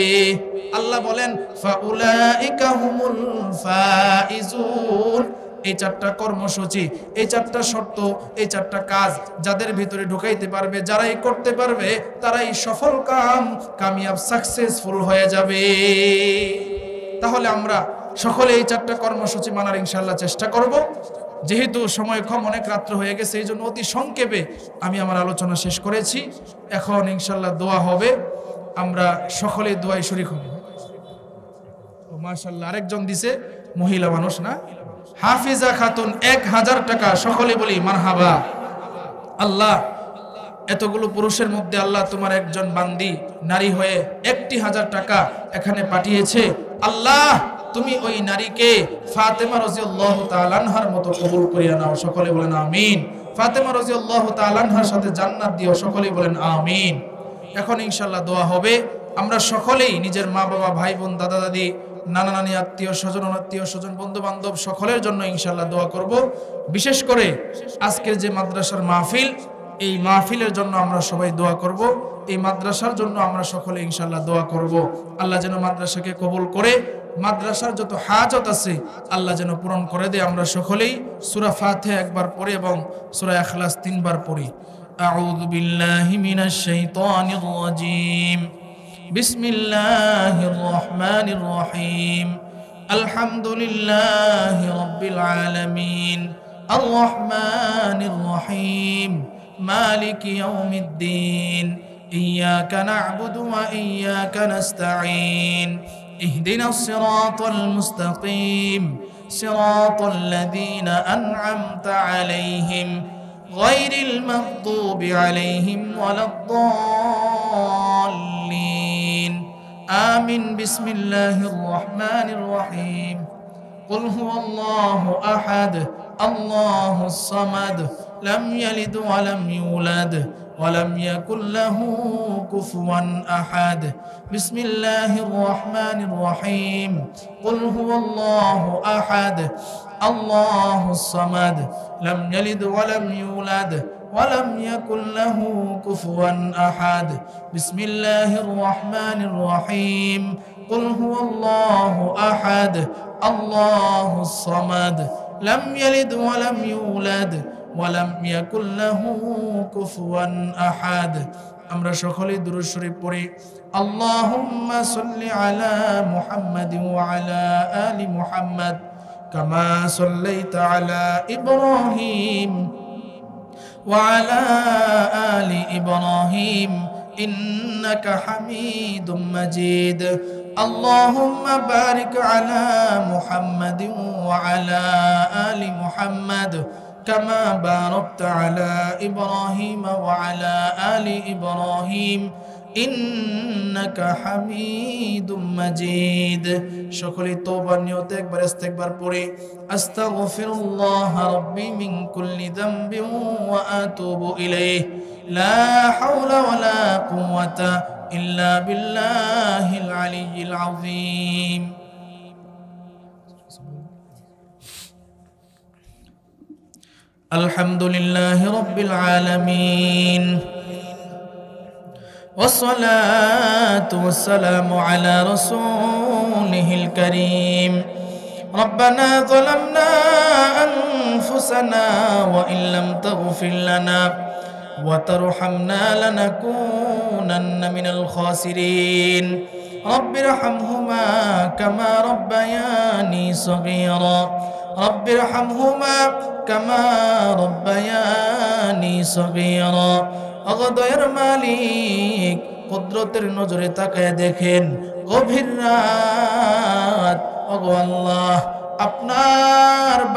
আল্লাহ বলেন ফাউলাইকা হুমুল ফাইজুন। এই 4টা কর্মসূচি, এই 4টা শর্ত, এই 4টা কাজ যাদের ভিতরে ঢুকাইতে পারবে, যারাই করতে পারবে, তারাই সফল কামিয়াব সাকসেসফুল হয়ে যাবে। তাহলে আমরা সকলে এই 4টা কর্মসূচি মানার ইনশাআল্লাহ চেষ্টা করব। যেহেতু সময় কম, অনেক রাত্র হয়ে গেছে, এই জন্য অতি সংক্ষেপে আমি আমার আলোচনা শেষ করেছি। এখন ইনশাআল্লাহ দোয়া হবে, আমরা সকলেই দোয়ায় শরীক হব। ও মাশাআল্লাহ, আরেকজন দিছে, মহিলা মানুষ না, হাফিজা খাতুন 1000 টাকা, সকলে বলি মারহাবা। আল্লাহ এতগুলো পুরুষের মধ্যে আল্লাহ তোমার একজন বান্দি নারী হয়ে 1000 টাকা এখানে পাঠিয়েছে। আল্লাহ তুমি ওই নারীকে ফাতেমা রাদিয়াল্লাহু তাআলা আনহার মতো কবুল করিয়া নাও, সকলে বলেন আমিন। ফাতেমা রাদিয়াল্লাহু তাআলা আনহার সাথে জান্নাত দিও, সকলেই বলেন আমিন। এখন ইনশাআল্লাহ দোয়া হবে। আমরা সকলেই নিজের মা বাবা, ভাই বোন, দাদা দাদি, নানা নানি, আত্মীয় স্বজন, অনাত্মীয় স্বজন, বন্ধু বান্ধব সকলের জন্য ইনশাআল্লাহ দোয়া করব। বিশেষ করে আজকের যে মাদ্রাসার মাহফিল, এই মাহফিলের জন্য আমরা সবাই দোয়া করব। এই মাদ্রাসার জন্য আমরা সকলে ইনশাআল্লাহ দোয়া করব। আল্লাহ যেন মাদ্রাসাকে কবুল করে, মাদ্রাসার যত হাজত আছে আল্লাহ যেন পূরণ করে দেয়। আমরা সকলেই সূরা ফাতিহা একবার পড়ি এবং সূরা ইখলাস 3 বার পড়ি। আউযু বিল্লাহি মিনাশ শাইতানির রাজীম। বিসমিল্লাহির রহমানির রহিম। আলহামদুলিল্লাহি রাব্বিল আলামিন, আর রহমানির রহিম, মালিকি ইয়াউমিদ্দিন, إياك نعبد وإياك نستعين اهدنا الصراط المستقيم صراط الذين أنعمت عليهم غير المغضوب عليهم ولا الضالين آمين بسم الله الرحمن الرحيم قل هو الله أحد الله الصمد لم يلد ولم يولد ولم يكن له كفوا أحد بسم الله الرحمن الرحيم قل هو الله أحد الله الصمد لم يلد ولم يولد ولم يكن له كفوا أحد بسم الله الرحمن الرحيم قل هو الله أحد الله الصمد لم يلد ولم يولد ولم يكن له كفوا أحد আমরা সকলে দুরূদ শরীফ পড়ি আল্লাহুম্মা সাল্লি আলা মুহাম্মাদিন ওয়া আলা আলি মুহাম্মাদ কামা সাল্লাইতা আলা ইব্রাহিম ওয়া আলা আলি ইব্রাহিম ইন্নাকা হামিদুম মাজিদ اللهم بارك على محمد وعلى آل محمد كما باركت على إبراهيم وعلى آل إبراهيم إنك حميد مجيد شكري توبة نيوت أكبر استكبر بوري أستغفر الله ربي من كل ذنب وأتوب إليه لا حول ولا قوة إلا بالله العلي العظيم الحمد لله رب العالمين والصلاة والسلام على رسوله الكريم ربنا ظلمنا أنفسنا وإن لم تغفر لنا وترحمنا لنكونن من الخاسرين رب ارحمهما كما ربياني صغيرا رب ارحمهما كما ربياني صغيرا অগদয়ের মালিক কুদরতের নজরে তাকায় দেখেন গভীর রাত ওগো আল্লাহ আপনার